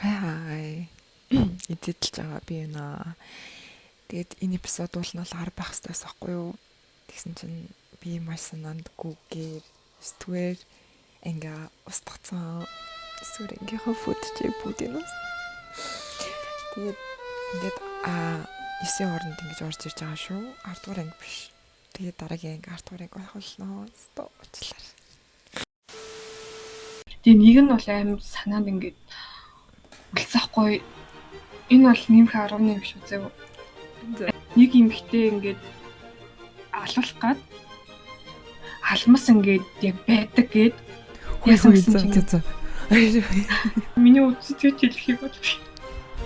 Хай. Эдэлж байгаа би юуна. Тэгээд энэ эпизод бол 10 байх хэвчээс ахгүй юу? Тэгсэн чинь би маш санаандгүйгээр ствэр ингээ устгацсан. Ствэр ингээ хөфөдчээ бүдэнэс. Тэгээд ингээд 9 хооронд ингэж орж ирж байгаа шүү. 10 дугаар анги биш. Тэгээд дараагийн анги 10 дугаар анги байх болно. Өстө уучлаарай. Тэгээ нэг нь бол аим санаанд ингээд үлсэхгүй. Энэ бол нэмэх 10 биш үү зөө. Нэг эмэгтэй ингээд алуулах гад алмас ингээд яг байдаг гээд яасан чинь миний үцэтгэж хэлэх юм бол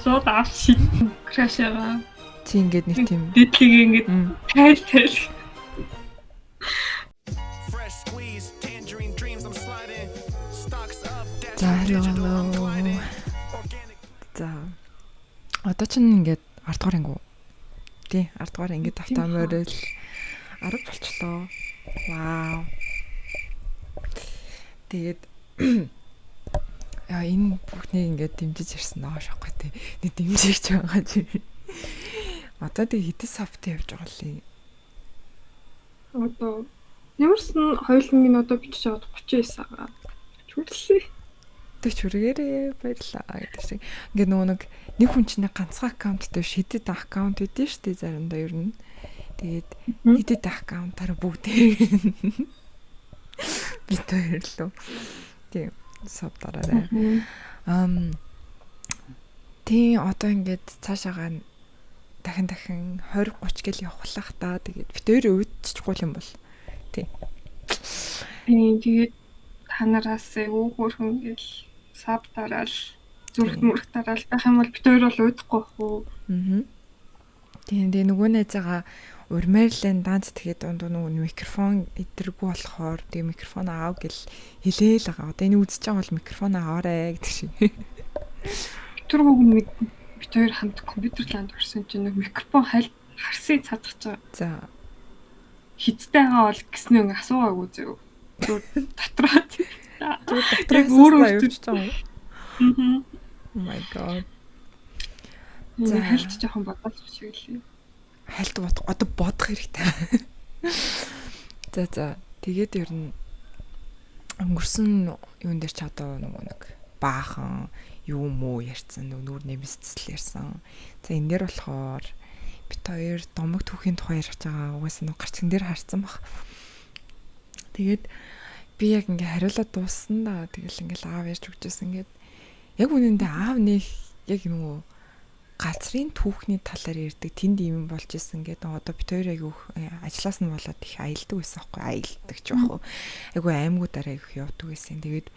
зод авши крашаа чи ингээд нэг тийм дэдлийг ингээд тайл За одоо ч ингээд 10 дугаар ангиу. Тий, 10 дугаар ингээд автомобиль 10 болчлоо. Вау. Тэгээд энэ бүхнийг ингээд дэмжиж ирсэн аа шохгүй тий. Нэг дэмжиж байгаа чи. Одоо тэг хэдэн софт явж байгаа лээ. Одоо ямарсан хоёулангийн одоо бичиж аваад 39 агаа. Чүрлээ. Тэг чүргээрээ баярлаа гэдэг шиг. Ингээ нөгөө нэг хүн чинь ганцхан аккаунттай шидэд аккаунт өгдөө штэ заримдаа ер нь. Тэгээд хидэд аккаунтаар бүгдээ бит баярлаа. Тийм сав дараарай. Тийм одоо ингээд цаашаагаа дахин 20 30 гэл явахлах та. Тэгээд бит өөр өөдчихгүй юм бол. Тийм. Тэгээд та нараас өө хөрхөн гэл сав дараал зүрх мөрх дараал байх юм бол бит өөр бол уудахгүй бах уу. Тийм нөгөө найзаагаа урмэрлэн данц тэгээд дунд нөгөө микрофон идэргүй болохоор тэг микрофон аав гэл хэлээл байгаа. Одоо энэ үзэж байгаа бол микрофон аваарэ гэдэг шиг. Тэр хүүг нэг бит хоёр хамт компьютер ланд орсон чинь нэг микрофон харсыг цадгаж байгаа. За хиттэй байгаа бол гэснээ ингээ асуугаагүй зөө. Дотроо өөрөө явж байгаа юм. Oh my god. За хальт жоохон бодож шиг лээ. Хальт одоо бодох хэрэгтэй. За тэгээд ер нь өнгөрсөн юун дээр ч одоо нөгөө нэг баахан юу муу ярьсан нүүр нэмэсцэл ярьсан. За энэ дээр болохоор бит хоёр домог түүхийн тухай ярьж байгаа. Угаасаа нэг гарцхан дээр харсан баг. Тэгээд би яг ингээ хариулаад дууссан да. Тэгэл ингээл аав ярьж өгчээсэн. Ингээд яг үнэндээ аав нэг яг нөгөө газрын түүхний талаар ярьдаг тэнд юм болж исэн гэдэг. Одоо бит хоёр айгу ажиллаас нь болоод их аялдаг байсан байхгүй аялдаг ч яах вэ. Айгу аймагуудаараа их явдаг байсан. Тэгээд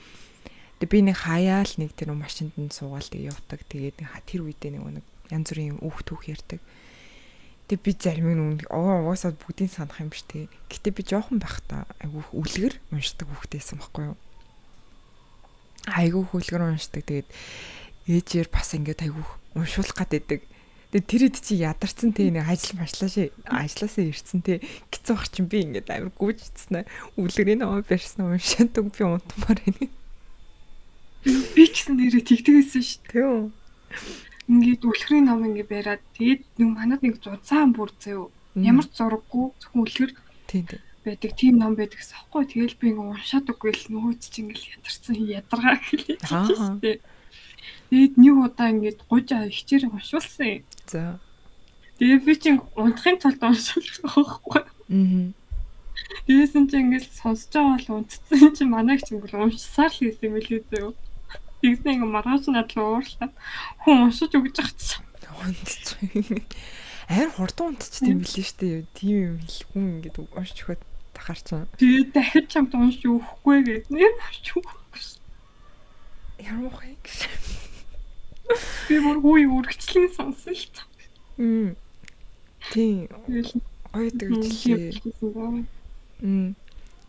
би нэг хаяал нэг тэр машинд нь суугаал тэг явдаг. Тэгээд тэр үедээ нэг янз бүрийн түүх ярьдаг. Тэг би зарим нь угаасаа бүгдийг санах юм биш тэг. Гэтэ би жоохон байхдаа айгу үлгэр уншдаг хүүхдээсэн байхгүй юу. Айгу үлгэр уншдаг. Тэгээд ээжээр бас ингээд айгу уншуулах гэдэг. Тэгээд тэр хэд чи ядарсан те нэг ажилласаа ирсэн те гизэн бах чинь би ингээд амар гүйжсэн. Үлгэрийн намаа барьсан уншаад би унтмаар байна. Би ч гэсэн нэрээ тэгдэгсэн шүү дээ. Тийм. Ингээд үлгэрийн ном ингээд бариад тэгээд нэг манад нэг зузаан бүр зөө. Ямар ч зураггүй зөвхөн үлгэр тийм байдаг тийм ном байдаг гэсэн аахгүй. Тэгэл би ингээд уншаад үгүй л нөгөө чинь ингээд ядарсан ядаргаа гэлээ шүү дээ. Тэгээд нэг удаа ингээд 30 хичээр уншуулсан. За. Тэгээд би чинь унтахын тулд уншуулж байгаа байхгүй. Тэгсэн чинь ингээд сонсож байгаа бол унтцсан чинь манай их чинь уншсаар л хийсэн юм билээ зөө. Тэгснэ ингээ маргааш надад уурлаад хүн уншиж өгч байгаа чинь. Аяр хурдан унтчих тийм билээ шүү дээ. Тийм юм хүн ингээд уншиж өгöd тахаар чинь. Тэгээд дахиж чамд уншиж өгөхгүй гэж нэр уншиж өгөхгүй. Ямар хөө гэж. Би бүр үргэлжлэн сонсон л та. Тийм. Ойдаг үчлээ.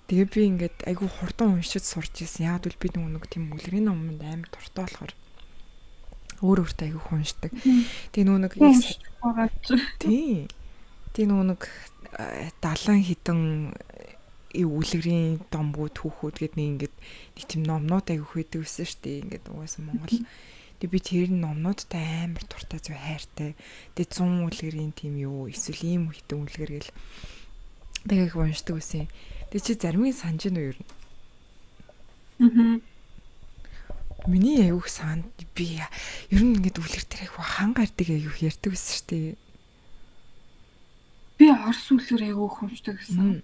Тэгээ би ингээд айгүй хурдан уншиж сурч ирсэн. Яг л би нэг тийм үлгэрийн номонд амар дуртай болохоор өөртөө айгүй уншдаг. Тэгээ нэг тийм. Тэгээ нэг 70 хэдэн үлгэрийн домбуу түүхүүд гэдэг нэг тийм номнууд айгүй хөдөг байсан шүү дээ. Ингээд угаасаа Монгол. Тэгээ би тэр номнуудтай амар дуртай зүй хайртай. Тэгээ 100 үлгэрийн тим юу эсвэл ийм хитэн үлгэр гэл тэгээ уншдаг байсан. Тэгээ чи заримыг санаж нь юу юм? Миний аюух санд би ер нь ингээд үлгэр дээр аяг хангаардаг аюух ярьдаг байсан шүү дээ. Би орс үлгэр аяух уншдаг гэсэн.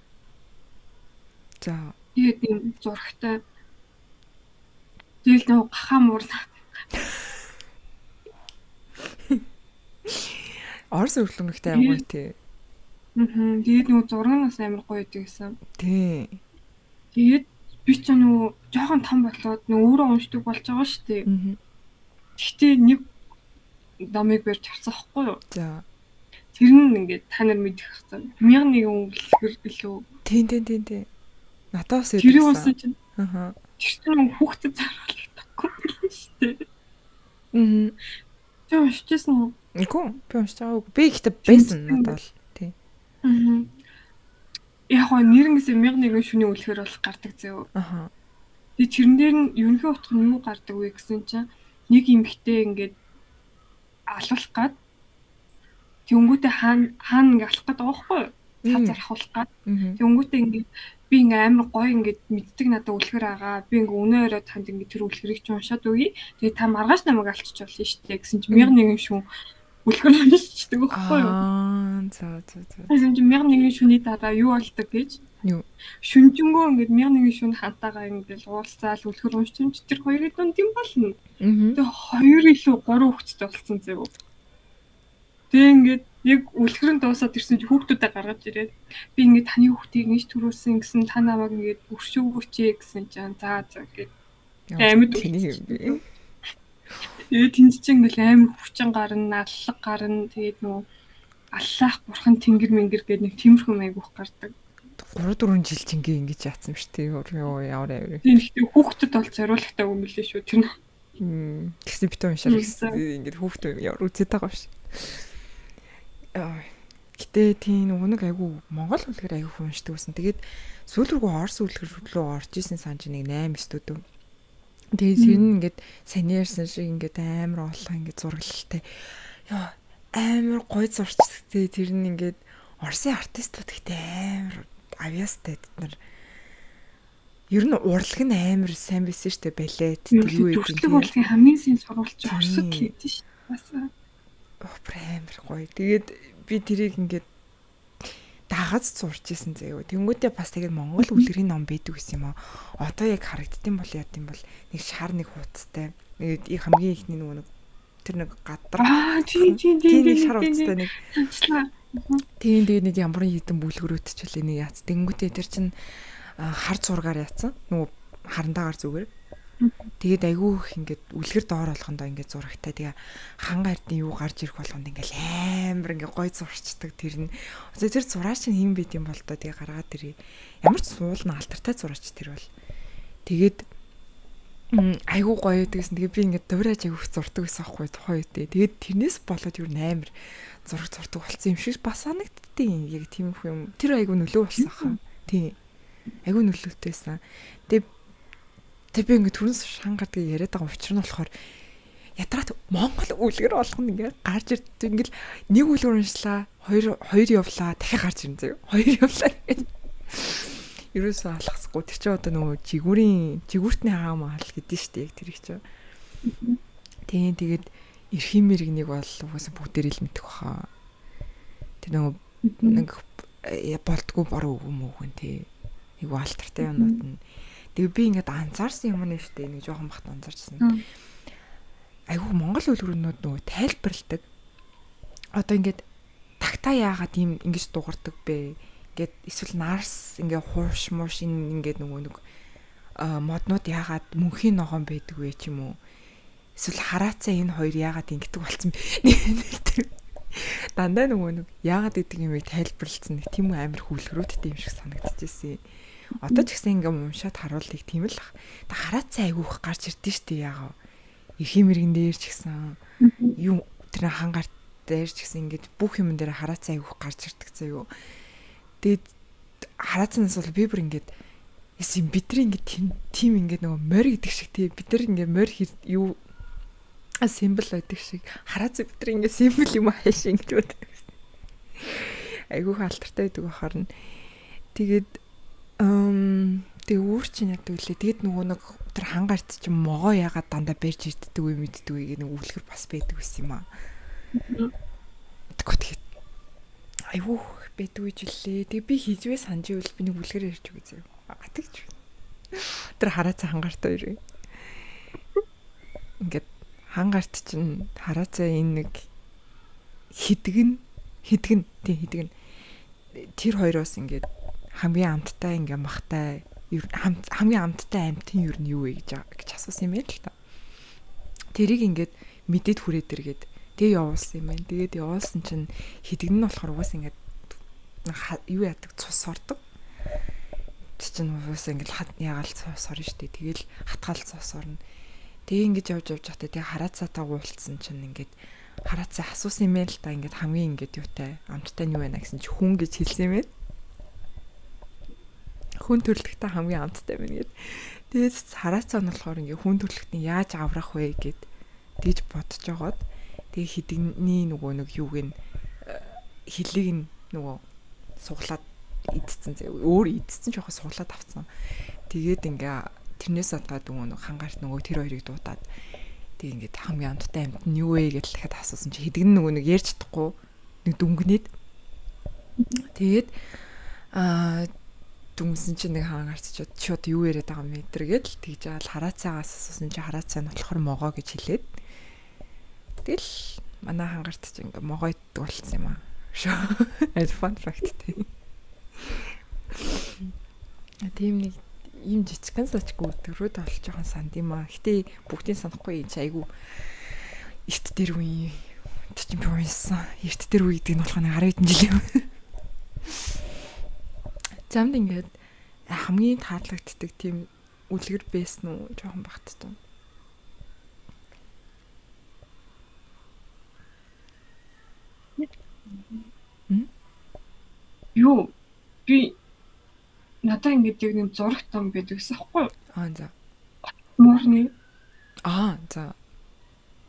За. Тэгээд юм зурагтай. Тэгэл нэг гахаа муурна. Орс үлгэрнэгтэй аяг гоё тий. Тэгээд нэг зурагнаас амар гоё байдаг гэсэн. Тий. Тэгээд би ч нөгөө жоохон том болоод нөгөө өөрөө уншдаг болж байгаа шүү дээ. Гэхдээ нэг номыг барьж авсан хгүй юу? За. Тэр нь ингээд та нар мэдэх хэвээр 1001 үлгэр илүү. Тий. Надаас ирсэн. Тэр унсан чинь. Аа. Тэр чинь хүүхдэд заруулагдахгүй шүү дээ. Тэ уншижсэн уу? Үгүй би уншиж байгаагүй. Би ихтэй байсан надад л тий. Яг гоо нэрнээс 1001 шүний үлгэр бол гардаг зөө. Тэгээ тэрэн дээр нь ерөнхий утга нь юу гардаг вэ гэсэн чинь нэг эмэгтэй ингээд алуулах гад тэнгүүтээ хаана ингээд алах гэдэг байгаа байхгүй юу? Цаа зархуулах гад. Тэнгүүтээ ингээд би ингээд амар гоё ингээд мэддэг надад үлгэр агаа. Би ингээд өнөөрөө танд ингээд тэр үлгэрийг ч уншаад үгүй. Тэгээ та маргааш намайг алчиж болно шүү дээ гэсэн чинь 1001 шүн үлгэр уншчихдаг байхгүй юу? За. Тэгсэн чинь 1001 шүний дараа юу болдог гэж? Юу? Шүнжэнгөө ингээд 1001 шүн хантаагаа ингээд уулзаал үлгэр уншчихсан чи тэр хоёрын дунд юм болно. Тэгээ 2 илүү 3 хүүхэдтэй болсон зэв. Тэгээ ингээд яг үлгэрэн дуусаад ирсэн чи хүүхдүүдээ гаргаж ирээд би ингээд таны хүүхдийг ингэж төрүүлсэн гэсэн та намайг ингээд өршөөгөөч гэсэн чинь за гэд амьд тийм би. Тэгээд тэнд чинь ингээл амар хүчин гарна, аллах гарна. Тэгээд нөө аллах бурхан тэнгэр мэнгэр гэдэг нэг тиймэрхүү айгуух гардаг. 3-4 жил чингээ ингэж яатсан шүү дээ. Юу ямар авир. Тийм ихтэй хүүхдэд бол зориулгатай юм билээ шүү тэр нь. Тэгсэн бит уншаа гэсэн ингээд хүүхдүүд ямар үзээд байгаа шүү. Гэтэ тийм нэг айгуу Монгол үлгэр айгуу уншдаг байсан. Тэгээд сүүл рүү орс үлгэр рүү орж исэн санаж нэг 8 студио. Тэгээд тэр нь ингээд саниарсан шиг ингээд амар олон ингээд зураглалтай. Яа амар гоё зурчтай тэр нь ингээд Орсын артистууд ихтэй амар авьяастай бид нар. Ер нь урлаг нь амар сайн байсан шүү дээ балет тэр юу гэдэг нь. Урлагийн хамгийн сайн сурвалж Оросд л хийдэж шүү. Бас амар гоё. Тэгээд би тэрийг ингээд дагаж зурж исэн заяа. Тэнгүүдээ бас тэгээд Монгол үлгэрийн ном байдаг гэсэн юм аа. Одоо яг харагддсан бол яа гэм бол нэг шар нэг хуудастай. Нэг хамгийн ихний нэг тэр нэг гадар. Тийм шар хуудастай нэг. Тийм тэгээд нэг ямар хитэн бүлгэрүүд ч үлээ нэг яац. Тэнгүүдээ тэр чин хар зургаар яатсан. Нөгөө харандаагаар зүгээр. Тэгээд айгүй их ингээд үлгэр доор болгондоо ингээд зурагтай. Тэгээ ханга ардын юу гарч ирэх болгонд ингээд амар ингээд гой зурчдаг тэр нь. Тэр зураач нь хэм байд юм бол доо тэгээ гаргаад ирээ. Ямар ч суулна алдартай зураач тэр бол. Тэгээд айгүй гоё гэдгсэн. Тэгээ би ингээд дуурайж айгүй зурдаг байсан аахгүй тухайн үедээ. Тэгээд тэрнээс болоод юу амар зурдаг болсон юм шиг бас санагддیں۔ Яг тийм их юм. Тэр айгүй нөлөө болсон хаа. Тийм. Айгүй нөлөөтэйсэн. Тэг би ингээд түрүүс шангаад яриад байгаа учир нь болохоор ятраат Монгол үлгэр болгоно ингээд гарч ирдэг. Ингээд нэг үлгэр уншлаа, хоёр явлаа, дахиад гарч ирнэ зөө. Хоёр явлаа гэж. Ерөөсөө алхасгүй. Тэр чинь одоо нөгөө жигүүртний хаамаа л гэдэг нь шүү дээ. Яг тэр их чинь. Тэгээд эрхийн мэрэгнийг бол угаасаа бүгдээр л мэдэх баха. Тэр нөгөө нэг болтгүй баруу өгөн тий. Нэг алтартай юмнууд нь. Тэгээ би ингээд анзаарсан юм нэ штэ нэг жоохон бахт анзаарсан. Айгүй Монгол үлгэрнүүд нөгөө тайлбарладаг. Одоо ингээд тагтаа яагаад ийм ингэж дуурдаг бэ? Ингээд эсвэл нарс ингээд хууш мууш ингээд нөгөө нэг моднууд яагаад мөнхийн ногоон байдаг вэ ч юм уу? Эсвэл хараацаа энэ хоёр яагаад ингэдэг болсон бэ? Дандаа нөгөө нэг яагаад гэдэг юм тайлбарлалцсан нэг тийм амар хүлгэрүүдтэй юм шиг санагдчихсэн. Одоо ч гэсэн ингээм уншаад харуулъя тийм л ах. Та хараацаа айгүйх гарч ирдэ штэ яага. Эрхийн мэрэгэн дээр ч гэсэн юм тэр хангаар дээр ч гэсэн ингээд бүх юм дээр хараацаа айгүйх гарч ирдэг заяо. Тэгээд хараацаанаас бол би бүр ингээд бидний ингээд тийм ингээд нөгөө морь гэдэг шиг тий бид нар ингээд морь юу Симбл байдаг шиг хараацаа бид нар ингээ симбл юм хайш ингэж байдаг. Айгуу хаалтартай байдаг бахаар нь. Тэгээд тэгээ өөр чинь яадаг үлээ. Тэгээд нөгөө нэг тэр хангаарт чинь могоо ягаад дандаа барьж ирддэг үе мэддэг үе нэг үлгэр бас байдаг байсан юм аа. Тэгээд айгуу байдаг үе жилээ. Тэгээ би хийжвээ санджи үл би нэг үлгэр ярьж үгүй зөө. Атагч. Тэр хараацаа хангаартай ирээ. Ингээд хангаарт чинь хараацаа энэ нэг хидгэн тэр хоёроос ингээд хамгийн амттай ингээ махтай хамгийн амттай амтын юу нь юу вэ гэж асуусан юм байл л та. Тэрийг ингээд мэдээд хүрээд иргээд тэгээ явуулсан юм байна. Тэгээд явуулсан чинь хидгэн нь болохоор угаас ингээд юу яадаг цус ордог. Чинь угаас ингээд ягаал цус орно штэ. Тэгэл хатгаал цус орно. Тэгээ ингэж явж байхдаа тэгээ хараацаатаа уулцсан чинь ингээд хараацаа асуусан юм байл л та. Ингээд хамгийн ингээд юутай амттай нь юу байна гэсэн чи хүн гэж хэлсэн юм байна. Хүн төрлөختөө хамгийн амттай байна гэд. Тэгээд хараацаа нь болохоор ингээ хүн төрлөختний яаж аврах вэ гэд тэгж бодож жагаад тэгээ хидэгний нөгөө нэг юуг нь хилийг нь нөгөө суглаад идсэн зэ өөр идсэн ч яхаа суглаад авцсан. Тэгээд ингээ тэрнээс адгаад нөгөө хангаарт нөгөө тэр хоёрыг дуудаад тэг ингээ хамгийн амттай амт нь юу вэ гэж дахиад асуусан чи хидэгн нөгөө нэг ярьж чадахгүй нэг дүнгнээд тэгээд дүнсэн чинь нэг хангаарт шууд юу яриад байгаа юм мэдэргээд л тэгж аал хараацаагаас асуусан чи хараацаа нь болохоор могоо гэж хэлээд тэгэл манай хангаарт чинь ингээ могоо иддэг болсон юм аа. As fun fact тийм. Тийм нэг ийм жижигхан сачгүй төрөөд олж жоохон санд юм аа. Гэтэ бүгдийг санахгүй чи айгу эрт дээр үе чинь бийсэн. Эрт дээр үе гэдэг нь болох нэг 10 хэдэн жил юм. Замд ингээд хамгийн таалагддаг тийм үлгэр байсан уу жоохон багтсан. Юу би надаа ингээд яг нэг зураг том байдаг гэсэн хэвгүй. За. Муурны. За.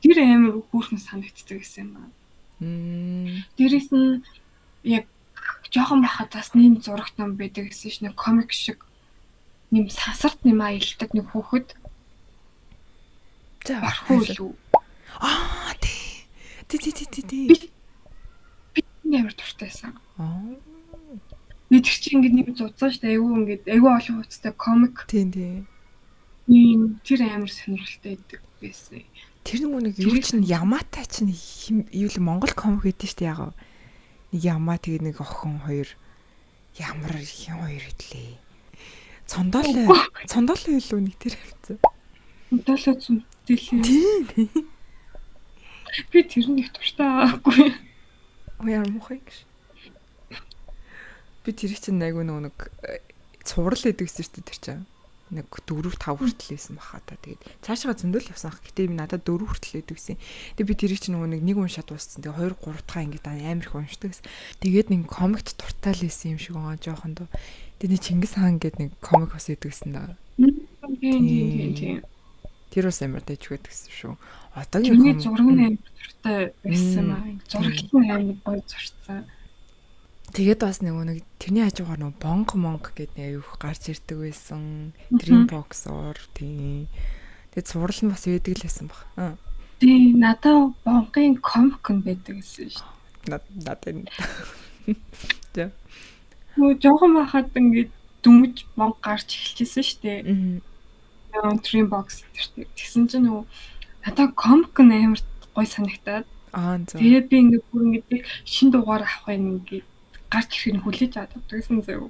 Тэр амар хүүхэн санагддаг гэсэн юм аа. Дээрээс нь яг жоохон бахад бас нэм зураг том байдаг гэсэн чинь комик шиг нэм сасарт нэм аялдаг нэг хүүхэд. За орхуу юу? Тий. Би ямар дуртайсан. Нэг чи ингээд нэг зузаан штэ айгүй олон хуцтай комик. Тийм. Тэр амар сонирхолтой байдаг байсан. Тэр нэг юу чинь ямаатай чинь юу л Монгол комик гэдэг штэ яг. Нэг ямаа тэгээ нэг охин хоёр ямар хин хоёр идлээ. Цондоолоо илүү нэг тэр хэвчээ. Цондоолоо зүмтэлээ. Тийм. Би тэр нэг туртаагүй. Яар мохыг. Би тэр чинь айгүй нэг цуврал гэдэг гэсэн чинь тэр чинь нэг 4 5 хүртэл байсан баха та. Тэгээд цаашаа зөндөл явсан ах. Гэтэ би надад 4 хүртэл байдаг гэсэн. Тэгээд би тэр чинь нэг уншаад дууссан. Тэгээд 2 3 дахь ингээд амар их уншдаг гэсэн. Тэгээд нэг комикт дуртай л байсан юм шиг байгаа жоохон доо. Тэгээд нэг Чингис хаан гэдэг нэг комик бас идэг гэсэн да. Тийм. Тэр бас амар дэжгүй гэсэн шүү. Одоогийн комик зураг нь амар дуртай байсан маа. Зураг нь амар гоё зурцсан. Тэгээд бас нэг тэрний хажуугаар нэг монг гэдэг нэг аюух гарч ирдэг байсан. Dreambox-оор тийм. Тэгээд зурал нь бас байдаг л байсан баг. Тийм, надад монгийн комик нь байдаг гэсэн шүү дээ. Надад. За. Нөгөө жоохон байхад ингээд дүмж монг гарч эхэлчихсэн шүү дээ. Dreambox тэртэй. Тэгсэн чинь нөгөө надад комик нь амар гоё санагтаад. За. Тэгээд би ингээд бүр ингээд шин дугаар авах юм ингээд гарч ирэх нь хүлээж авдаг гэсэн зав.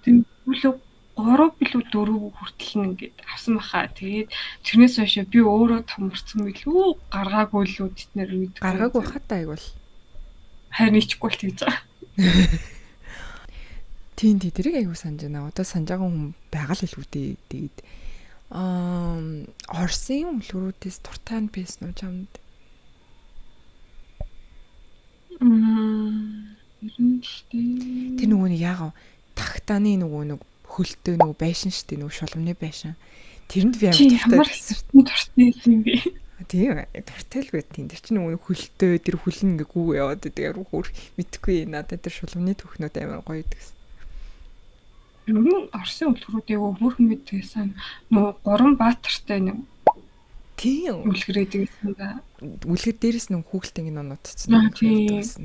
Тэгээд бүлэг 3 билүү 4 хүртэл ингээд авсан баха. Тэгээд тэрнээс хойш би өөрөө томорцсон билүү гаргаагүй лүү тэднэр мэдгүй. Гаргаагүй хатаа айгуул. Харин ичгүй л тэгж байгаа. Тийм тэрийг айгуу санаж байна. Одоо санаж байгаа хүн байгаа л илүү дээ. Тэгээд Орсын үлгэрүүдээс дуртай нь байсан уу чамд? Тэр нөгөө нэг яага тагтааны нөгөө нэг хөлтөө нөгөө байшин штэ нөгөө шулмны байшин. Тэрэнд би амар дуртай байсан. Дуртай юм би. Тийм дуртайгүй тийм тэр чинь нөгөө хөлтөө тэр хөлн ингээ гүү яваад байдаг ямар хөөр мэдхгүй надад тэр шулмны түүхнүүд амар гоё гэдэгсэн. Орсын үлгэрүүдээ хөөрхөн мэдгээсэн нөгөө гурван баатартай нэг Тийм үлгэрээд байсан да. үлгэр дээрээс нэг хүүхэлтэй нонод цэцэн.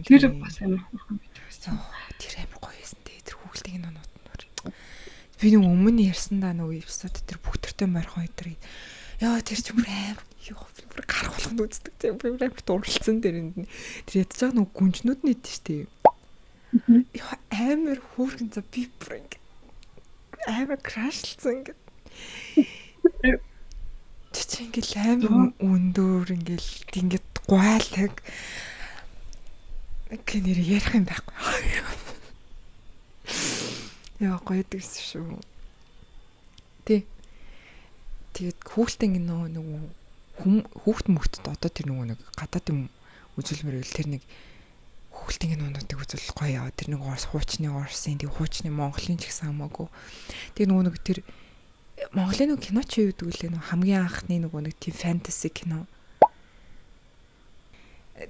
Тэр бас амар хөөрхөн мэдгээсэн. Тэр амар гоё байсан те тэр хүүхэлтэй нонод нөр. Би нэг өмнө ярьсандаа нөгөө эпизод тэр бүгдэртэй морхон өдрийг яа тэр ч бүр амар ёо бүр гарах болгонд үздэг тийм би амар дурлцсан тэрэнд нь тэр ядж байгаа нөгөө гүнжнүүд нийт штэ. Яа амар хөөрхөн за би бүр ингэ амар крашлцсан ингэ. Чи ингээл амар өндөр ингээл гуайлаг гэнэр ярих юм байхгүй. Яа гоё дэгсэн шүү. Тэгээд хүүхэлтэй нөгөө хүүхд мөхтөд одоо тэр нөгөө нэг гадаад юм үзүүлмэр үйл тэр нэг хүүхэлтэй нуунуудыг үзүүл гоё яа тэр нэг хуучны Орсын тэг хуучны Монголын ч гэсэн хамаагүй. Тэг нөгөө нэг тэр Монголын нэг кино ч юу гэдэг үлээ нөгөө хамгийн анхны нөгөө нэг тийм фэнтези кино.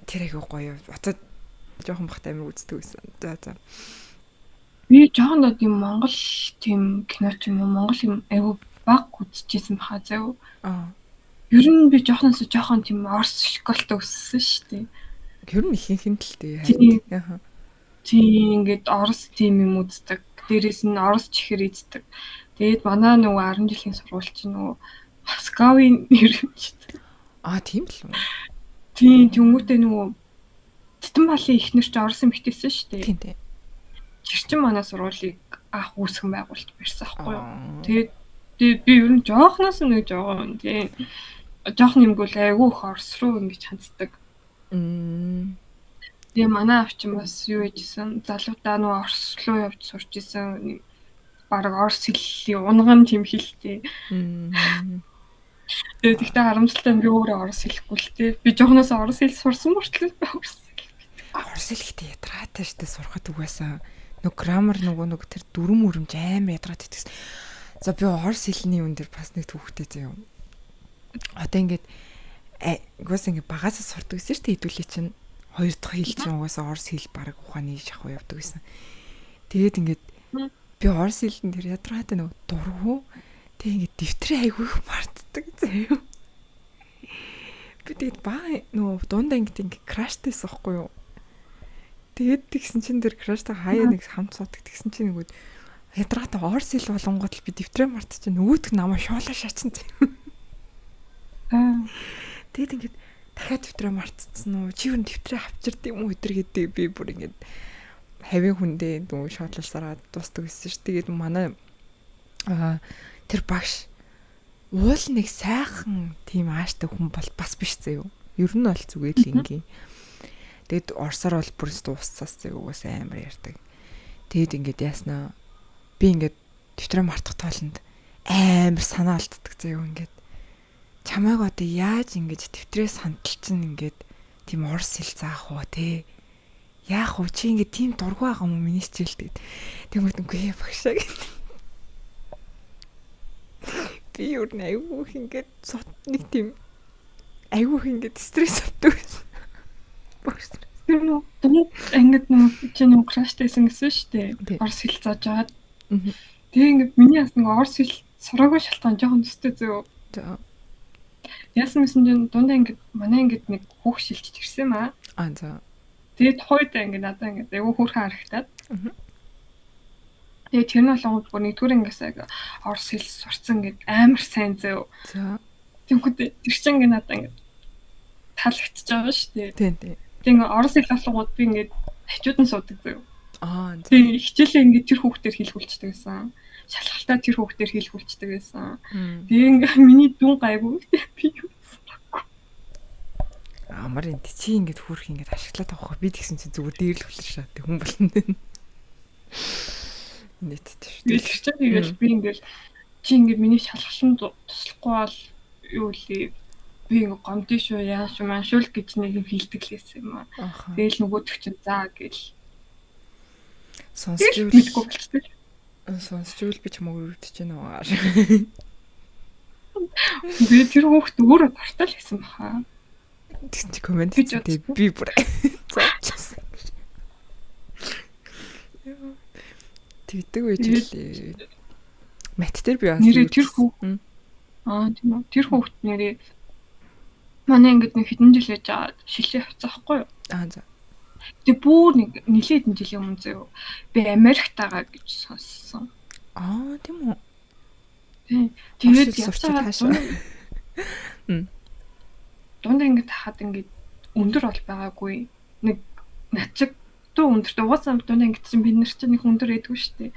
Тэр айгуу гоё. Одоо жоохон бахтай амир үздэг байсан. За. Би жоохон доо тийм Монгол тийм кино ч юм уу Монгол юм айгуу баг үзчихсэн баха зав. Ер нь би жоохноос жоохон тийм Орс шоколадтай өссөн шүү дээ. Ер нь ихэнх нь л дээ. Тийм ингээд Орс тийм юм үздэг. Дээрээс нь Орс чихэр ийддэг. Тэгээд манай нөгөө 10 жилийн сургууль чинь нөгөө Москвын нэрмжтэй. Тийм л үү. Тийм тэнгуүтэй нөгөө Титэн балын ихнэр чи Орос эмэгтэйсэн шүү дээ. Тийм. Тэр чинь манай сургуулийг анх үүсгэн байгуулж барьсан аахгүй юу. Тэгээд би ер нь жоохноос нэг жоохон тийм жоохон юмгүй айгүй их Орос руу ингэж ханддаг. Тэгээ манай авчин бас юу хийжсэн залуудаа нөгөө Орос руу явж сурч исэн баг Орос хэллийн унган тийм хэлтэй. Тэгээд ихтэй харамсалтай би өөрөө Орос хэлэхгүй л дээ. Би жоохноос Орос хэл сурсан мөртлөө Орос хэлэхдээ ядраатай штэ сурахад угаасаа нөгөө граммар нөгөө тэр дүрм өрөмж амар ядраад идэгсэн. За би Орос хэлний юм дээр бас нэг түүхтэй заяа. Одоо ингээд угаасаа ингээд багасаа сурдаг гэсэн штэ хэдүүлээ чинь хоёр дахь хэл чинь угаасаа Орос хэл баг ухааны шахуу явдаг гэсэн. Тэгээд ингээд би Орос хэлэн тэр ядраатай нөгөө дургу тэг ингээд дэвтрээ айгүй их мартдаг заяа. Би тэгээд нөгөө дундаа ингээд краштэйс واخгүй юу. Тэгээд тэгсэн чинь тэр краштай хаяа нэг хамт суудаг тэгсэн чинь нөгөө ядраатай Орос хэл болонгот л би дэвтрээ мартчих нөгөөдг намаа шуулаа шаачсан заяа. Тэгээд ингээд дахиад дэвтрээ мартцсан уу чи юу дэвтрээ авчирд юм уу өдр гэдэг би бүр ингээд хавийн хүндээ нөгөө шоотлалсараа дуустдаг гэсэн ш. Тэгээд манай тэр багш уул нэг сайхан тийм ааштай хүн бол бас биш заяа. Ер нь бол зүгээр л ингийн. Тэгэд Орсоор бол бүр дуусцаас заяа угаасаа амар ярьдаг. Тэгэд ингээд яаснаа би ингээд дэвтрээ мартах тоолонд амар санаа алддаг заяа ингээд чамайг одоо яаж ингэж дэвтрээ сандалчин ингээд тийм Орс хэл заах уу те яах вэ чи ингээд тийм дургу байгаа юм миний хичээлтэй. Тэгмэд үгүй багшаа гэдэг. Би юу нэг айгүй ингээд сот нэг тийм айгүй ингээд стресс авдаг байсан. Багш тэр нөгөө ингээд нөгөө чи нөгөө краштэйсэн гэсэн шүү дээ. Орс хэл зааж аваад. Тэгээ ингээд миний бас нөгөө Орс хэл сураагүй шалтгаан жоохон төстэй зөө. Яасан гэсэн чинь дундаа ингээд манай ингээд нэг хүүх шилжиж ирсэн маа. За. Тэгээд хойдоо ингээд надаа ингээд айгүй хөөрхөн харагтаад. Тэгээд тэр нь болгоод бүр нэгдүгээр ангиас Орос хэл сурцсан ингээд амар сайн зөө. За. Тэгвэл тэр чинь ингээд надаа ингээд таалагдчихж байгаа шүү дээ. Тийм. Тэгээд Орос хэл асуугууд би ингээд хажууд нь суудаг зөө. Тэгээд хичээлээ ингээд тэр хүүхдээр хэлгүүлчихдэг гэсэн. Шалгалтаа тэр хүүхдээр хэлгүүлчихдэг байсан. Тэгээ ингээд миний дүн гайгүй би юу хийсэхгүй. Амар энэ чи ингээд хүүрх ингээд ашиглаад авах би тэгсэн чинь зүгээр дээрлүүлсэн шаа тэг хүн болно. Нийттэй шүү. Би тэр чинь ингээд би ингээд чи ингээд миний шалгалтанд туслахгүй бол юу лээ би ингээд гомдсон шүү яа шүү маншуул гэж нэг юм хэлдэг л байсан юм аа. Тэгээл нөгөөдөг чинь заа гэл сонсч мэдгүй болчихсон. Сонсч үл би ч мөгөвдөж байна уу. Би тэр хүүхд өөрөө дуртай л байсан баха. Тэгсэн чи комент Гэж хийсэн. бодсон. Би бүр заачихсан. Тэгдэг байж лээ. Мат дээр би бас Нэрээ тэр хүүхд тийм үү. Тэр хүүхд нэрээ манай ингээд нэг хэдэн жил яж байгаа шилжээ авцаахгүй юу? За. Тэгээ бүр нэг нэлээд хэдэн жилийн өмнө зөө. Би Америкт байгаа гэж сонссон. Тийм үү. Тэгээд сурчаад яцаа хаашаа. дунд ингээд хахад ингээд өндөр бол байгаагүй. Нэг начиг дуу өндөртэй угаасаа дунд ингээд чинь бид нар чинь нэг өндөр байдгүй шүү дээ.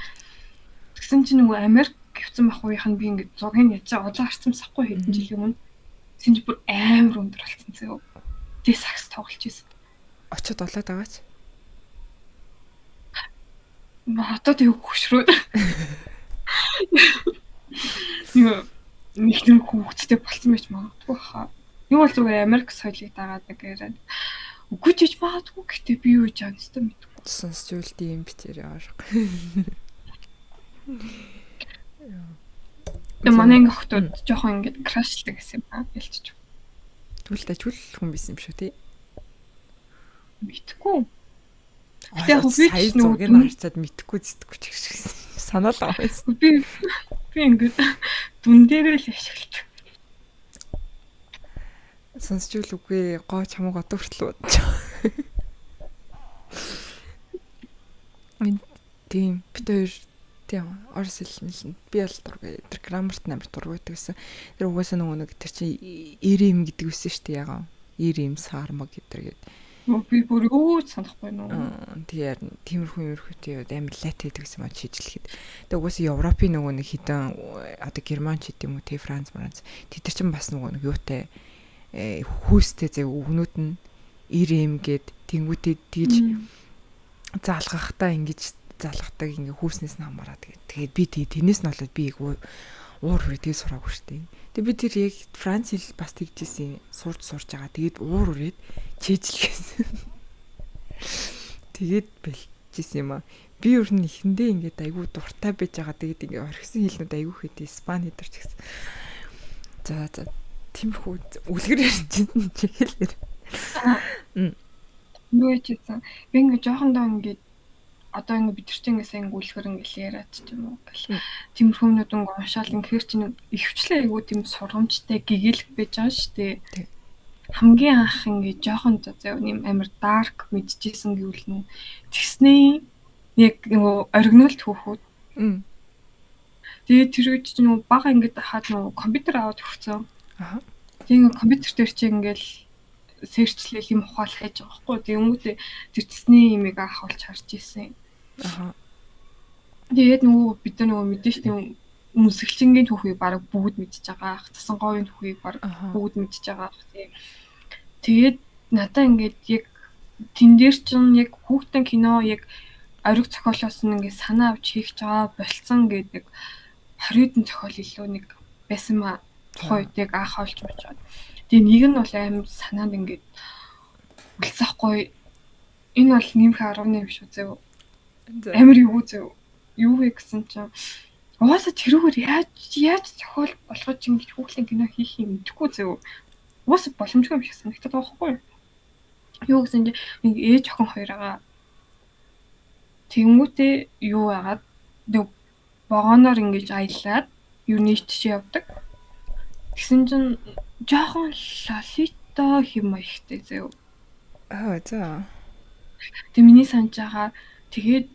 Тэгсэн чинь нөгөө Америк гівцэн бах уух нь би ингээд зургийг ячаа олоо харсан сахгүй хэдэн жилийн өмнө. Тэгсэн чинь бүр амар өндөр болсон зөө. Тэ сакс тоглож байсан. Очоод болоод байгаач. Одоо тэг хөшрөө. Юу нэг хүүхдтэй болсон байж магадгүй хаа. Юу бол зүгээр Америк соёлыг дагаад нэг яриад. Үгүй ч гэж магадгүй гэхдээ би юу гэж анстаа мэдгүй. Сонсч үлдээ юм битэр яах. Тэгээ манай ингээ охтууд жоохон ингээ крашлдаг гэсэн юм аа ялчиж. Түл дажгүй хүн байсан юм шүү тий. Мэдгүй. Тэгээ яг би сая зургийг харцаад мэдхгүй зэтгэхгүй ч гэсэн санаал байгаа байсан. Би ингээ дүн дээрээ л ашигладаг. Сонсч үгүй гоо чамаг одоо хүртэл бодож. Тийм бид хоёр тийм орос хэлнэ. Би бол дургүй. Тэр граммарт амар дургүй гэсэн. Тэр угаасаа нэг тэр чинь ирэм гэдэг үсэн шүү дээ ягаа. Ирэм сармаг гэдэг. Би бүр юу санахгүй нөө. Тиймэрхүү тийм амар лат гэдэг юм аа шийдлэхэд. Тэгээ угаасаа Европын нэг хідэн одоо германч гэдэг юм уу тий Франц тэд нар чинь бас нэг юутай хүүстэй зөв өгнүүд нь ирэм гэд тэнгүүтээ тэгж заалгахтаа ингэж залгадаг ингээ хүүснээс нь хамаараа тэгээд би тэрнээс нь болоод би уур үрээд сураагүй штэ. Тэгээд би тэр яг Франц хэл бас тэгжсэн сурж байгаа. Тэгээд уур үрээд чийжлэхсэн. Тэгээд бэлжсэн юм аа. Би өөр нь ихэндээ ингээд айгүй дуртай байж байгаа. Тэгээд ингээ орхисон хэлнүүд айгүй хэдий Испани дэрч гэсэн. За тиймэрхүү үлгэр ярьж чигэлээ. Юу ч гэсэн би ингээ жоохондоо ингээ одоо ингээ бидэрчээ ингээ сайн гүйлгэр ингээ яриад ч юм уу гэл. Тиймэрхүү юмнууд ингээ уншаал ингээр чинь ихвчлээ айгүй тийм сургамжтай гэгээлэг байж байгаа шүү дээ. Хамгийн анх ингээ жоохонд зөө нэм амар дарк мэдчихсэн гэвэл нь тэгснээ яг нөгөө оригинал түүхүүд. Тэгээд тэр үед чинь нөгөө бага ингээ хаад нөгөө компьютер аваад өгсөн. Тэгээ компьютер дээр чи ингээл сэрчлэл юм ухаал хайж байгаа байхгүй. Тэнгүүтээ тэр тэсний имийг авахулж харж ийсэн. Тэгээд нөгөө бид нөгөө мэдээж тийм өмсгөлчингийн түүхийг баг бүгд мэдчихэж байгаа. Цасан говийн түүхийг баг бүгд мэдчихэж байгаа. Тэгээд надаа ингээд яг тэн дээр чинь яг хүүхдийн кино яг ориг зохиолоос нь ингээд санаа авч хийх жаа болцсон гэдэг 20 зохиол илүү нэг байсан ма. Тухайд яг анх олж очоод. Тэгээ нэг нь бол аим санаанд ингээд үлцэхгүй энэ бол нэмэх 10 юм шүү зөө. Амар юу зөө. Юу вэ гэсэн чинь угаасаа тэрүүгээр яаж зохиол болгож ингэж хүүхдийн кино хийх юм мэдэхгүй зөө. Угаасаа боломжгүй юм шиг санагдаад байгаа байхгүй юу? Юу гэсэн чинь нэг ээж охин хоёр байгаа. Тэнгүүтээ юу агаад нэг вагоноор ингэж аялаад юу нийтшээ явдаг. Тэгсэн чинь жоохон лолито хэм маягтай зөө. За. Тэг миний санаж байгаа тэгээд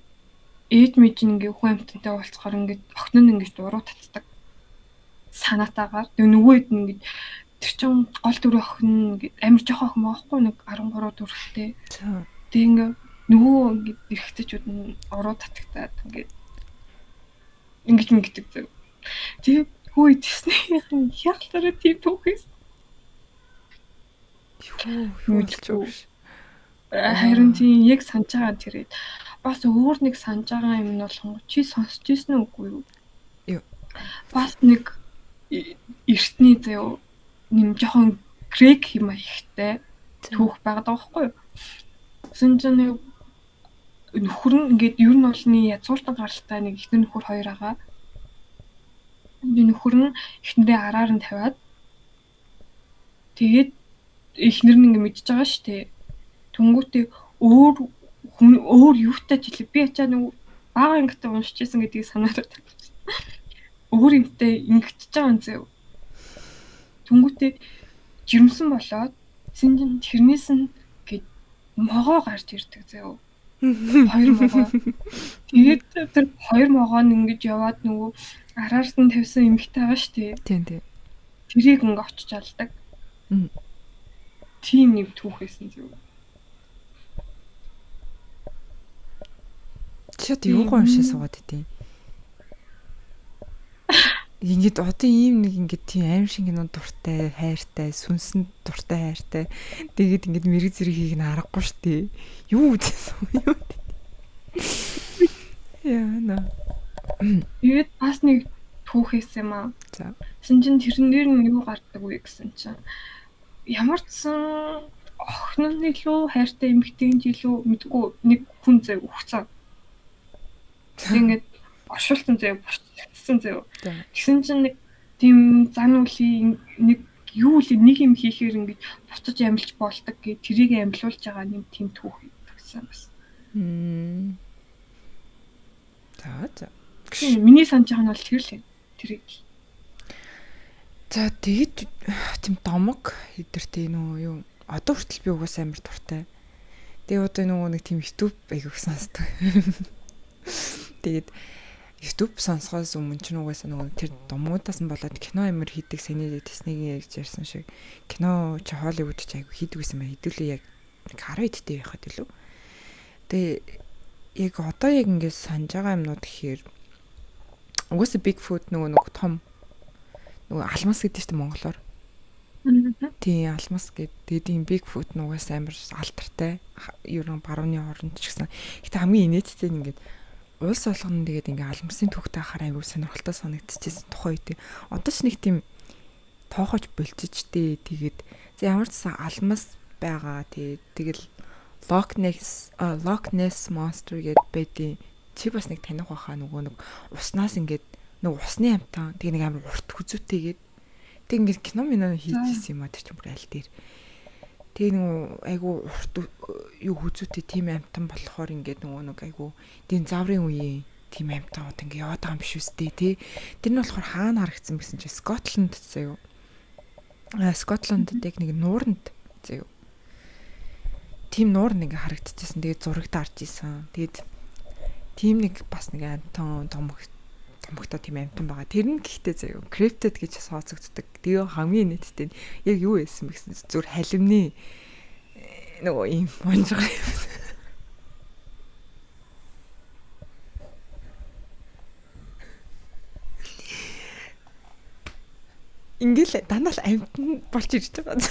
ээж мэж ингээ хүн амттай уулзахаар ингээ охин нь ингээ дуруу татдаг. Санаатаагаар. Тэг нөгөө хэд ингээ тэр чин гол дөрөв охин ингээ амар жоохон охин байхгүй нэг 13 дөрөвтэй. Тэг ингээ нөгөө ингээ эргэжтэйчүүд нь уруу татагтаад ингээ ингэж ингэдэг зөө. Тэг хөөе тэснийхэн ялтараа тийм түүхээс. Юу ч харин тийм яг санаж байгаа тэрээд бас өөр нэг санаж байгаа юм нь бол чи сонсч ирсэн үгүй юу? Юу. Бас нэг эртний зөө нэм жоохон грек юм ихтэй түүх байгаад байгаа байхгүй юу? Тэгсэн чинь нөхөр нь ингээд ер нь бол язгууртан гаралтай нэг ихтэй нөхөр хоёр байгаа. нөхөр нь эхнэрээ араар нь тавиад тэгээд эхнэр нь ингээ мэдчихэж байгаа шүү дээ. Түнгүүтээ өөр юутай ч хэлээ. Би ачаа нэг бага ангитай уншиж байсан гэдгийг санаараад байна. Өөр юмтай ингэчихэж байгаа юм зөө. Түнгүүтээ жирэмсэн болоод синжин тэрнээс нь гээд могоо гарч ирдэг зөө. Хоёр могоо. Тэгээд тэр хоёр могоо нь ингэж яваад нөгөө араар нь тавьсан эмэгтэй байгаа шүү дээ. Тийм. Тэрийг ингээ очиж алдаг. Тийм нэг түүх байсан зөө. Чад юугаа уншиж суугаад идэв. Ингээд одоо ийм нэг ингээд тийм аим шиг кино дуртай, хайртай, сүнсэн дуртай, хайртай. Тэгээд ингээд мэрэг зэрэгийг нь аргагүй штэ. Юу үзсэн юу? Яна. Тэгээд бас нэг түүхээс юм аа. За. Синжин тэрэн дээр нь юу гардаг вэ гэсэн чинь ямар ч сан охин нь илүү хайртай эмэгтэй илүү мэдгүй нэг хүн зөө өгцөө. Тэгээд оршуулсан зөө босчихсан зөө. Тэгсэн чинь нэг тийм зан үлийн нэг юу л нэг юм хийхээр ингэж буцаж амилж болдог гэ тэрийг амилуулж байгаа нэг тийм түүх гэсэн бас. За. Миний санаж байгаа нь бол тэр л тэрийг. За тэгээд тийм домог эдэртэй нөө юу одоо хүртэл би угаас амар дуртай. Тэгээ одоо нөгөө нэг тийм YouTube айгуух сонсдог. Тэгээд YouTube сонсохоос өмнө ч угаасаа нөгөө тэр домуудаас нь болоод кино амар хийдэг сэний Disney-ийн ярьж ярьсан шиг кино чи Hollywood ч айгуу хийдэг гэсэн мэ хэдүүлээ яг 10 эдтэй байхад илүү. Тэгээ яг одоо яг ингэ санаж байгаа юмнууд гэхээр угаасаа Bigfoot нөгөө том нөгөө алмас гэдэг чинь монголоор. Тийм алмас гэдэг тийм Bigfoot нугаас амар алдартай. Ерөн барууны оронд ч гэсэн. Гэтэ хамгийн инээдтэй нь ингээд улс болгоно тэгээд ингээ алмасын түүхтэй ахаар аягүй сонирхолтой санагдчихсэн тухай үед. Одоо ч нэг тийм тоохож болчихжтэй. Тэгээд ямар ч алмас байгаа. Тэгэл Loch Ness Monster гэд байдیں۔ Чи бас нэг таних байхаа нөгөө нэг уснаас ингээд нэг усны амтан тэг нэг амар урт хүзүүтэйгээд тэг ингээд кино хийжсэн юм а тэр чинь бүр аль дээр. Тэг нэг айгу урт юу хүзүүтэй тийм амтан болохоор ингээд нөгөө нэг айгу динозаврын үеийн тийм амтанууд ингээд яваад байгаа юм биш үстэй тий. Тэр нь болохоор хаана харагдсан гэсэн чи Скотланд заяа. Скотландд яг нэг нууранд заяа. Тийм нуур нэг харагдчихсан. Тэгээд зурагт арж исэн. Тэгээд тийм нэг бас нэг амтан томогтой тийм амтан байгаа. Тэр нь гэхдээ заяа cryptid гэж сооцогддог. Тэгээ хамгийн нийттэй яг юу байсан бэ гэсэн зүр халимны нөгөө юм монжгоо юм. Ингээл данаас амтан болж ирж байгаа.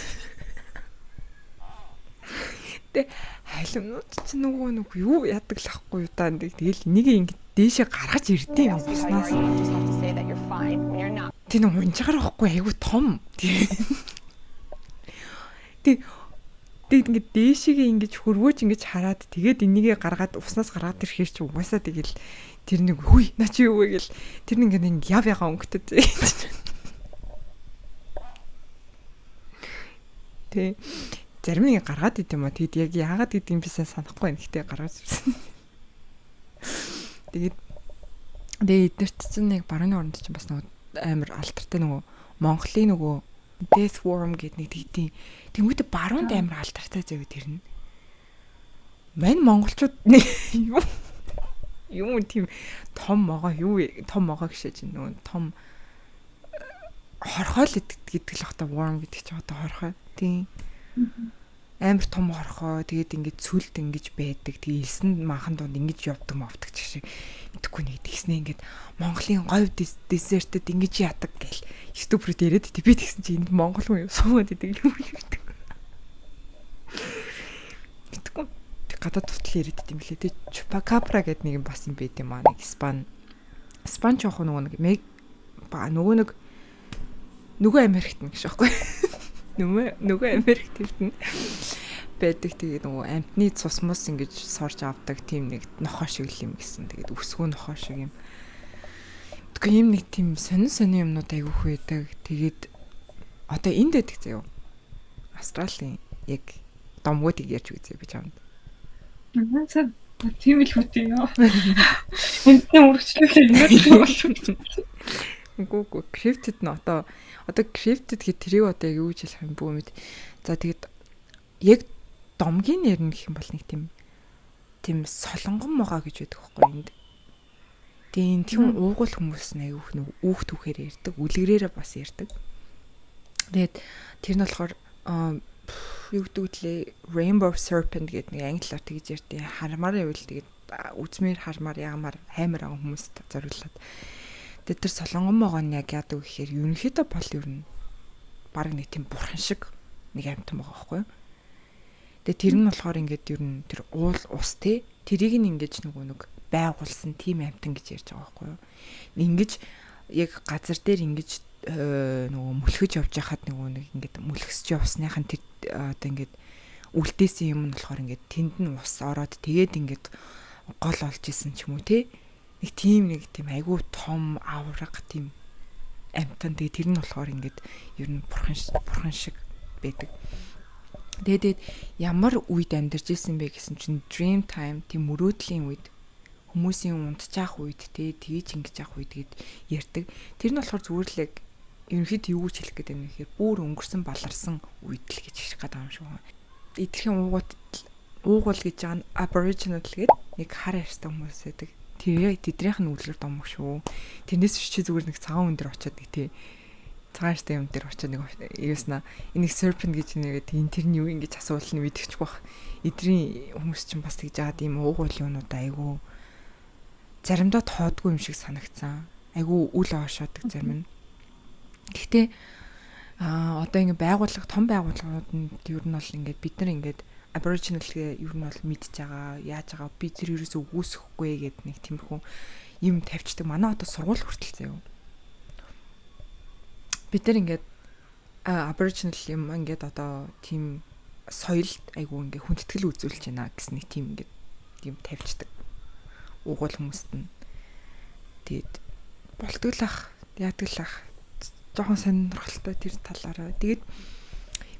Тэ халимнууд ч нөгөө нэг юу яадаг л ахгүй юу даа. Тэгэл энийг ингэ дээшээ гаргаж ирдээ юм буснаас. Тэ нэг унжгаар ахгүй айгу том. Тэг ингэ дээшээгээ ингэж хөрвөөж ингэж хараад тэгээд энийгээ гаргаад уснаас гаргаад ирэхээр чи угаасаа тэгэл тэр нэг хүй наа чи юу вэ гэл тэр нэг ингэ яв яга өнгөтэй. Тэ зарим нэг гаргаад идэм юм а. Тэгэд яг яагаад гэдгийг би санахгүй байна. Гэхдээ гаргаж ирсэн. Тэгээд эднэрт чинь нэг барууны оронд чинь бас нэг амар алдартай нөгөө Монголын нөгөө Death Worm гэдэг нэг тийм. Тэнгүүтээ баруунд амар алдартай заяа тэр нь. Мань монголчууд юм тийм том могоо гişэж нөгөө том хорхоо л гэдэг л хата worm гэдэг чи одоо хорхоо. Тийм. Амар том хорхоо тэгээд ингээд сүлд ингэж байдаг. Тэгээд элсэн махан донд ингэж явдаг мовдөг ч шиг мэдхгүй нэг тэгснэ ингээд Монголын говь десертэд ингэж яадаг гэл YouTube-руу дээрээд би тэгсэн чи энд монгол хүн суугаад идэг юм гэдэг. Мэдхгүй гадаад тутал яриад идэм билээ. Тэг Chupacabra гэдэг нэг юм бас юм байд юм аа. Нэг Спан жоох нөгөө Америкт нэг шахгүй. Нөгөө Америкт хэвтэн байдаг. Тэгээд нөгөө амтны цус мус ингэж сорж авдаг тийм нэг нохоо шиг юм гэсэн. Тэгээд өсгөө нохоо шиг юм. Тэгэхгүй юм нэг тийм сонин юмнууд айгүйх байдаг. Тэгээд одоо энд байдаг заяа. Австралийн яг домгуудыг ярьж үзье би чамд. За тийм л хөтэй ёо. Эндний үргэлжлүүлээ ингэж болчихсон. Гүү cryptid нь одоо cryptid гэх тэрийг одоо юу гэж хэлэх юм бүү мэд. За тэгээд яг домгийн нэр нь гэх юм бол нэг тийм солонгон могоо гэж байдаг байхгүй энд. Тэгээд энэ тийм уугуул хүмүүс нь аюух нэг үүх түүхээр ярьдаг, үлгэрээрээ бас ярьдаг. Тэгээд тэр нь болохоор юу гэдэг лээ Rainbow Serpent гэдэг нэг англиар тэгж ярьдیں۔ Хармаар байвал тэгээд үзмээр хармаар ягмаар хаймар байгаа хүмүүст зориулаад. Тэгээд тэр солонгон могоо нь яг яадаг гэхээр ерөнхийдөө бол ер нь баг нэг тийм бурхан шиг нэг амьтан байгаа байхгүй юу. Тэгээд тэр нь болохоор ингээд ер нь тэр уул ус тэрийг нь ингэж нэг байгуулсан тийм амьтан гэж ярьж байгаа байхгүй юу. Ингэж яг газар дээр ингэж нөгөө мүлхэж явж байхад нэг ингээд мүлхсч явсныхан тэр одоо ингээд үлдээсэн юм нь болохоор ингээд тэнд нь ус ороод тэгээд ингээд гол олж исэн ч юм уу те. Нэг тийм айгүй том авраг тийм амьтан тэгээд тэр нь болохоор ингээд ер нь бурхан шиг байдаг. Тэгээд ямар үед амьдарч исэн бэ гэсэн чинь dream time тийм мөрөөдлийн үед хүмүүсийн унтчих үед тэгж ингэж явах үед гээд ярьдаг. Тэр нь болохоор зүгээр л яг ерөнхийдөө юу гэж хэлэх гэдэг юм нэхээр бүр өнгөрсөн баларсан үед л гэж хэлэх гэдэг юм шиг байна. Эдгэрхийн уугуул гэж байгаа нь Aboriginal гэдэг нэг хар ярьсан хүмүүс байдаг. Тэднийх нь үлгэр домог шүү. Тэрнээс чи зүгээр нэг цагаан хүн дээр очиод нэг тий цагаан штэ юм дээр очиод нэг юуснаа энийг serpent гэж нэгээд тэр нь юу ингэж асуулт нь мэдчихгүй бах. Эдрийн хүмүүс чинь бас тэгж яагаад ийм уугуул юмнууд айгүй заримдаа тоодгүй юм шиг санагцсан. Айгүй үл оошоодаг зарим нь. Гэхдээ одоо ингэ том байгууллагууд нь ер нь бол ингээд бид нар ингээд Aboriginal гээ ер нь бол мэдж байгаа, яаж байгаа би тэр ерөөсөө үгүйсэхгүй гэдэг нэг тиймэрхүү юм тавьчихдаг. Манай одоо сургууль хүртэл заяа. Бид нар ингээд Aboriginal юм ингээд одоо тийм соёлд айгүй ингээ хүндэтгэл үзүүлж байна гэсэн нэг тийм ингээд юм тавьчихдаг. Уугуул хүмүүст нь. Тэгээд болтгойлах, яадаглах жоохон сонирхолтой тэр талаараа. Тэгээд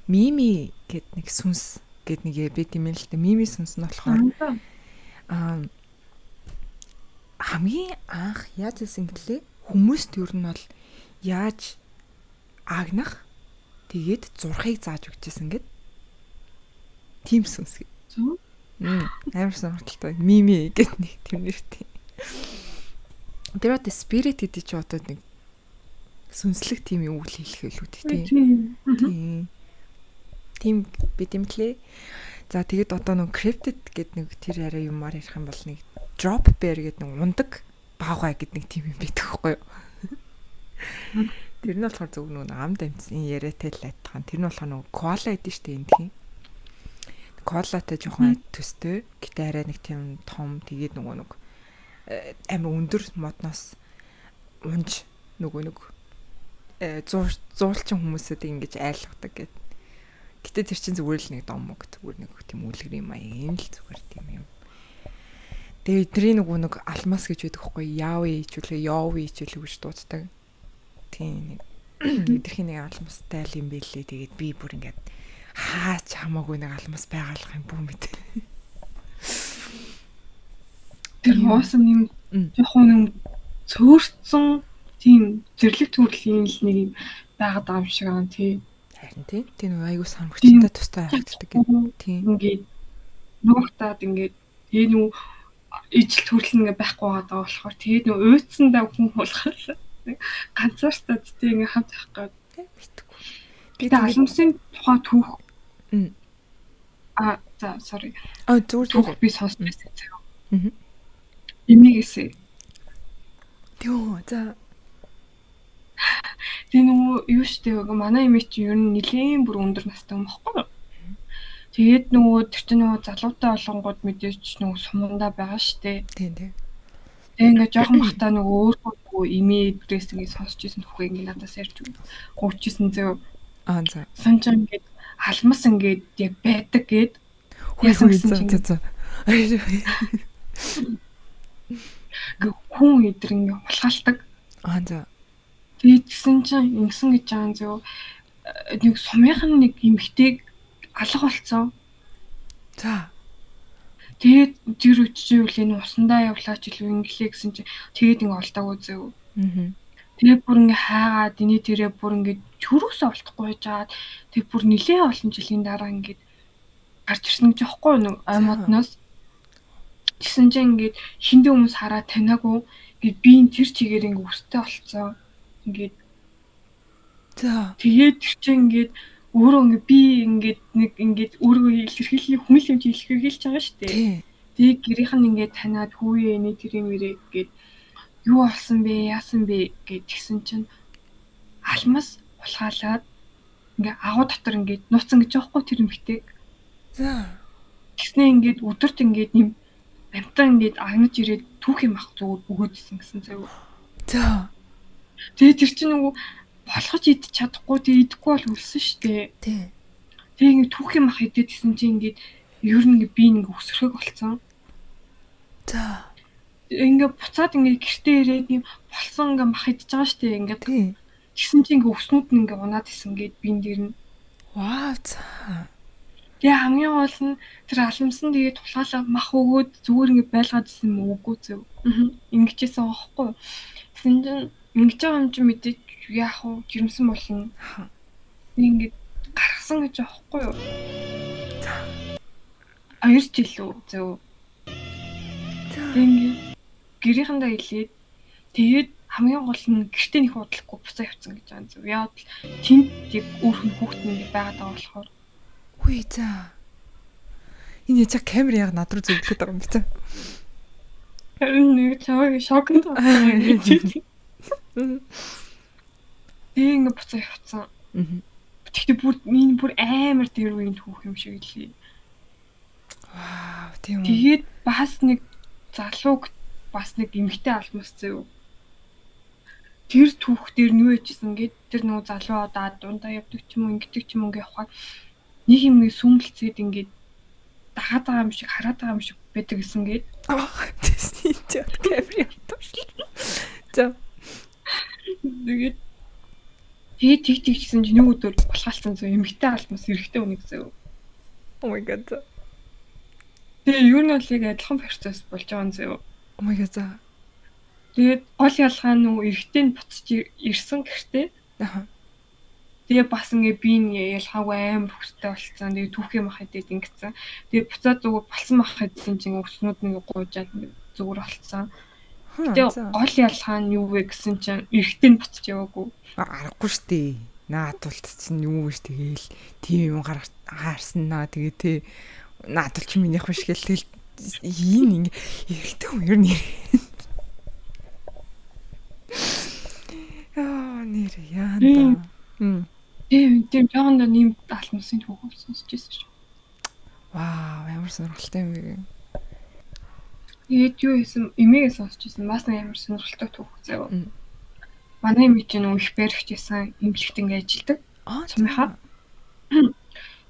мими гэд нэг сүнс гэд нэг бид юм л та мими сүнс нь болохоор хамгийн анх яаж исэн гэлээ хүмүүст ер нь бол яаж агнах тэгээд зурхыг зааж өгчээсэн гэд тийм сүнс. Амар сонирхолтой мими гэд нэг тийм нэртэй. Тэр одоо spirit гэдэг чи одоо нэг сүнслэг тийм юм үйл хэлэх хэлүүд тийм. Тийм бид юм лээ. За тэгээд одоо нэг cryptid гэдэг нэг тэр арай юмар ярих юм бол нэг drop bear гэдэг нэг ундаг баавгай гэдэг нэг тийм юм байдаг байхгүй юу? Тэр нь болохоор зөв нэг амд амьдсан яриатай л айтхан. Тэр нь болохоор нэг коала гэдэг штэ энэ тийм. Коалатай жоохон төстэй. Гэтэ арай нэг тийм том тэгээд нэг амар өндөр модноос унж нэг зуулчин хүмүүсүүд ингэж айлгадаг гэдэг. Гэтэ тэр чинь зүгээр л нэг домог зүгээр нэг тийм үлгэр юм аа юм л зүгээр тийм юм. Тэгээ эдний нэг алмас гэж байдаг байхгүй яави хичүүлээ гэж дууддаг. Тийм нэг эдний нэг алмастай л юм бэлээ. Тэгээд би бүр ингэж хаач хамаагүй нэг алмас байгалах юм бүү мэд. Тэр хоосон юм жоохон юм цөөрцөн тийм зэрлэг төрлийн л нэг байгаад байгаа юм шиг аа тий. Харин тий. Тэр нэг аягүй санамжтай тустай харагддаг гэх тийм. Ингээд нуугтаад ингээд тэгээ нүү ижил төрөл ингээ байхгүй байгаа болохоор тэгээд нүү уйдсандаа хүн болохоор ганцаартай тий ингээ хамт явах гээд мэдгүй. Тэгээд алмсын тухай түүх за sorry. Зүгээр би сонсч байсан цаа. Имигээс. Төө за. Тэгээ нөгөө юу штэ манай имиж чинь ер нь нэлийн бүр өндөр настай юм баггүй юу? Тэгээд нөгөө тэр чинь нөгөө залуутай олонгууд мэдээж нөгөө сумандаа байгаа штэ. Тийм. Тэгээ ингээ жоохон бахтаа нөгөө өөрөө имигээс ингээ сонсч ирсэн түүхээ ингээ надаас ярьж өгчээсэн зөө. За. Санчаа ингээ алмас ингээ яг байдаг гээд яасан гэсэн. Хүн идэр ингээ улгаалдаг. Аа за. Тэгээд тэгсэн чинь ингэсэн гэж байгаа юм зөв. Нэг сумынхан нэг эмэгтэйг алга болцсон. За. Тэгээд зэр үчиж үл энэ усандаа явлаач илүү инглээ гэсэн чинь тэгээд ингэ олдоогүй зөв. Аа. Тэгээд бүр ингэ хаагаад эний тэрэ бүр ингэ чөрөөсөө олдохгүй жаад тэг бүр нэлээ олон жилийн дараа ингэ гарч ирсэн гэж аахгүй нэг аймодноос. Тэгсэн чинь ингээд хиндэ хүмүүс хараад танаагүй ингээд би энэ тэр чигээр ингэ өстэй болцсон. Ингээд За. тэгээд тэр чинь ингээд өөрөө ингээд би ингээд нэг ингээд өөрөө илэрхийлэх хүн л юм чи илэрхийлж байгаа шүү дээ. Тий. Тэгээд гэрийнх нь ингээд танаад хүүе эний тэр юм ирээ гээд юу болсон бэ яасан бэ гэж тэгсэн чинь алмас улгаалаад ингээ агуу дотор ингээд нууцсан гэж аахгүй тэр эмхтэй. За. Тэгснээ ингээд өдөрт ингээд юм амтаа ингээд агнаж ирээд түүх юм ах зүгээр өгөөдсөн гэсэн заяа. За. Тэгээд тэр чинь нөгөө болгож идчих чадахгүй тэгээд идэхгүй бол үлсэн штэ. Тий. Тэгээд ингээд түүх юм ах идээд гэсэн чинь ингээд ер нь ингээд би ингээд өсрөхөг болцсон. За. Ингээд буцаад ингээд гэртээ ирээд юм болсон ингээд мах идчихэж байгаа штэ ингээд. Тий. Тэгсэн чинь ингээд өснүүд нь ингээд унаад исэн гээд бин дээр нь. Вау. За. Тэгээ хамгийн гол нь тэр аламсан тэгээд тулгаалаа мах өгөөд зүгээр ингээд байлгаад исэн юм үгүй зөв. Ингэжсэн аахгүй. Тэгсэн чинь ингэж байгаа юм чи мэдээж яах вэ? Жирэмсэн болно. Ингээд гаргасан гэж аахгүй юу? 2 жил үү зөв. Тэгээд гэрийнхэндээ хэлээд тэгээд хамгийн гол нь гэртээ нэх бодлохгүй буцаа явцсан гэж байгаа зөв. Яагаад тэнд яг өөрхөн хүүхэд нь ингээд байгаад байгаа болохоор. Хүй за. Энэ яг камер яг над руу зөвлөд байгаа юм би та. Харин нэг чаваа шокнд байна. Ингээд буцаа явцсан. Тэгтээ бүр энэ бүр амар дээр үеийн түүх юм шиг лээ. Вау, тийм үү. Тэгээд бас нэг залууг бас нэг эмэгтэй алмас зөө. Тэр түүх дээр нь юу яжсэн гээд тэр нөгөө залуу одоо дундаа явдаг ч юм уу ингэдэг ч юм уу ингээ явахаар нэг юм нэг сүмэлцгээд ингээд дагаад байгаа юм шиг хараад байгаа юм шиг байдаг гэсэн гээд. Тэсний чат камер явтаж. За. Тэгээд тэг гэсэн чинь нэг өдөр булгаалцсан зөө эмэгтэй алмас эрэхтэй үнийг зөө. Oh my god. Тэгээ юу нь бол яг адилхан процесс болж байгаа юм зөө. Oh my god. За. Тэгээд гол ялгаа нь нөгөө эрэхтэй нь буцаж ирсэн гэртээ. Аа. Тэгээ бас ингээ би нэг ялгаагүй амар хөстэй болцсон. Тэгээ түүх юм ах хэдээд ингэсэн. Тэгээ буцаад зүгээр болсон мах хэдсэн чинь өснүүд нэг гуйжаад зүгээр болцсон. Тэгээ гол ялгаа нь юу вэ гэсэн чинь эрэхтэй нь буцаж яваагүй. Аргагүй штэ. Наадулт чинь юу вэ тэгээл тийм юм хаарсан наа тэгээ тэ наадул чи минийх биш гэл тэгэл ийм эрэхтэй юм ер нь. Нэр яанда. Тийм жоохон нэм алмсын түүх сонсчихсэн шүү. Вау, ямар сонирхолтой юм бэ. Тэгээд юу хийсэн эмээгээ сонсчихсан. Бас нэг амар сонирхолтой түүх заяа. Манай эмээ чинь их баригчсан эмнэлэгт ингээ ажилдаг. Сумынхаа.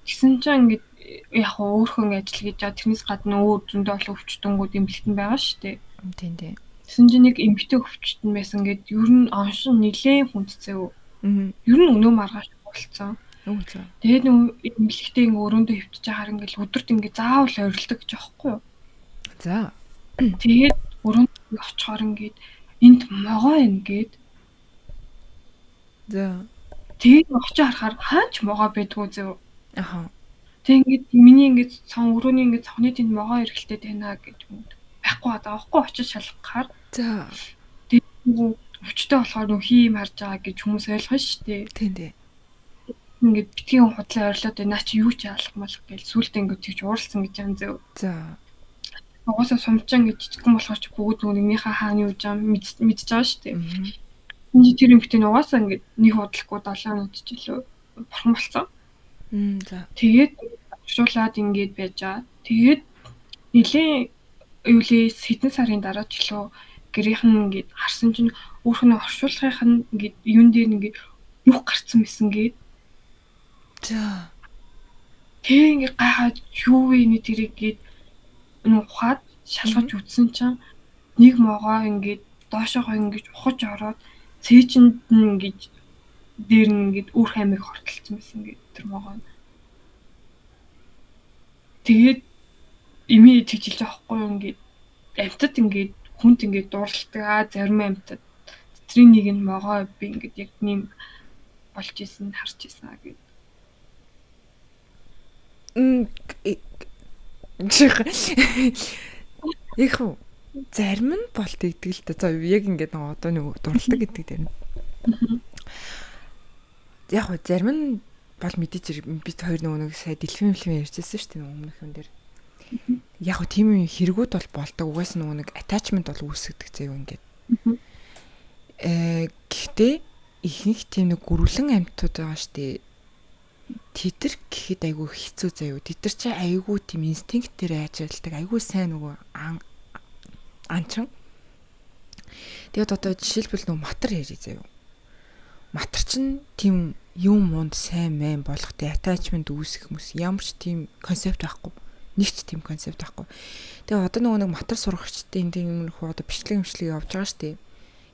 Тэгсэн чинь ингээд яг өөрхөн ажил гэж байгаа тэрнээс гадна өөр зөндөө олон өвчтөнгүүд эмнэлэгт нь байгаа шүү дээ. Тийм. Тэгсэн чинь нэг эмэгтэй өвчтөн байсан гэд ер нь оншин нилээн хүндцээ. Ер нь өнөө маргааш болцсон. Тэгээд нөгөө эмнэлэгтээ ингээ өрөөндөө хөвтөж байгаа ингээл өдөрт ингээ заавал орилдог гэж аахгүй юу? За. Тэгээд өрөөнд очихоор ингээд энд могоо ингээд. За. Тэгээд очиж харахаар хаач могоо байдгүй зөө. Аха. Тэг ингээд миний ингээд сон өрөөний ингээд цогны тэнд могоо эргэлтэй байна гэж юм. Байхгүй байгаа байхгүй очиж шалгахаар. За. Тэгээд өвчтэй болохоор нөх хийм харж байгаа гэж хүмүүс ойлгоно шүү дээ. Тийм. Ингээд битгий худлаа орилоод байна чи юу ч алхамалх гэж сүултээ ингээд тэгж ууралсан гэж юм зөө. За. Угаасаа сумчаан гэж жижигхэн болохоор ч бүгд нөгөөнийхөө хааны юу жаа мэдж байгаа шүү дээ. Энд тэр эмхтэн угаасаа ингээд нэг худлахгүй 7 минут ч илүү бурхан болцсон. За. Тэгээд шуулаад ингээд байж байгаа. Тэгээд нилийн юулээ хэдэн сарын дараа ч илүү гэрийнхэн ингээд харсан чинь өөрхнөө оршуулгынх нь ингээд юун дээр ингээд нүх гарцсан байсан гээд. За. Тэгээ ингээд гайхаад юу вэ нэ тэрийг гээд ухаад шалгаж үтсэн чинь нэг могоо ингээд доошоогоо ингээд ухаж ороод цээжинд нь ингэж дээр нь ингэж үр хаймыг хортолцсон байсан гэдэг тэр могоо. Тэгээд имээ тэгжилж байгаа хгүй юу ингээд амьтад ингээд хүнд ингээд дууралдаг зарим амьтад тэдний нэг нь могоо би ингээд яг нэм болж исэн харж исэн гэдэг. Яг хөө зарим нь болт гэдэг л та. За яг ингээд нэг одоо нэг дурладаг гэдэг дээр нь. Яг хөө зарим нь бол мэдээж бид хоёр нэг сая дэлхийн фильм ярьжсэн шүү дээ өмнөх юм дээр. Яг хөө тийм хэрэгүүд бол болдог. Угаас нэг attachment бол үүсгдэг заяа ингээд. Гэхдээ ихэнх тийм нэг гүрвлэн амьтууд байгаа шүү дээ. Тэдэр гэхэд айгүй хэцүү заяа. Тэдэр чи айгүй тийм инстинктээр ажилладаг. Айгүй сайн нөгөө анчин. Тэгээд одоо жишээлбэл нөгөө матар ярий заяа. Матар чин тийм юм монд сайн мэн болгохтой attachment үүсгэх хүмүүс ямар ч тийм концепт байхгүй. Нэг ч тийм концепт байхгүй. Тэгээ одоо нөгөө нэг матар сурагчдын тийм нөхөө одоо бичлэг явж байгаа шүү дээ.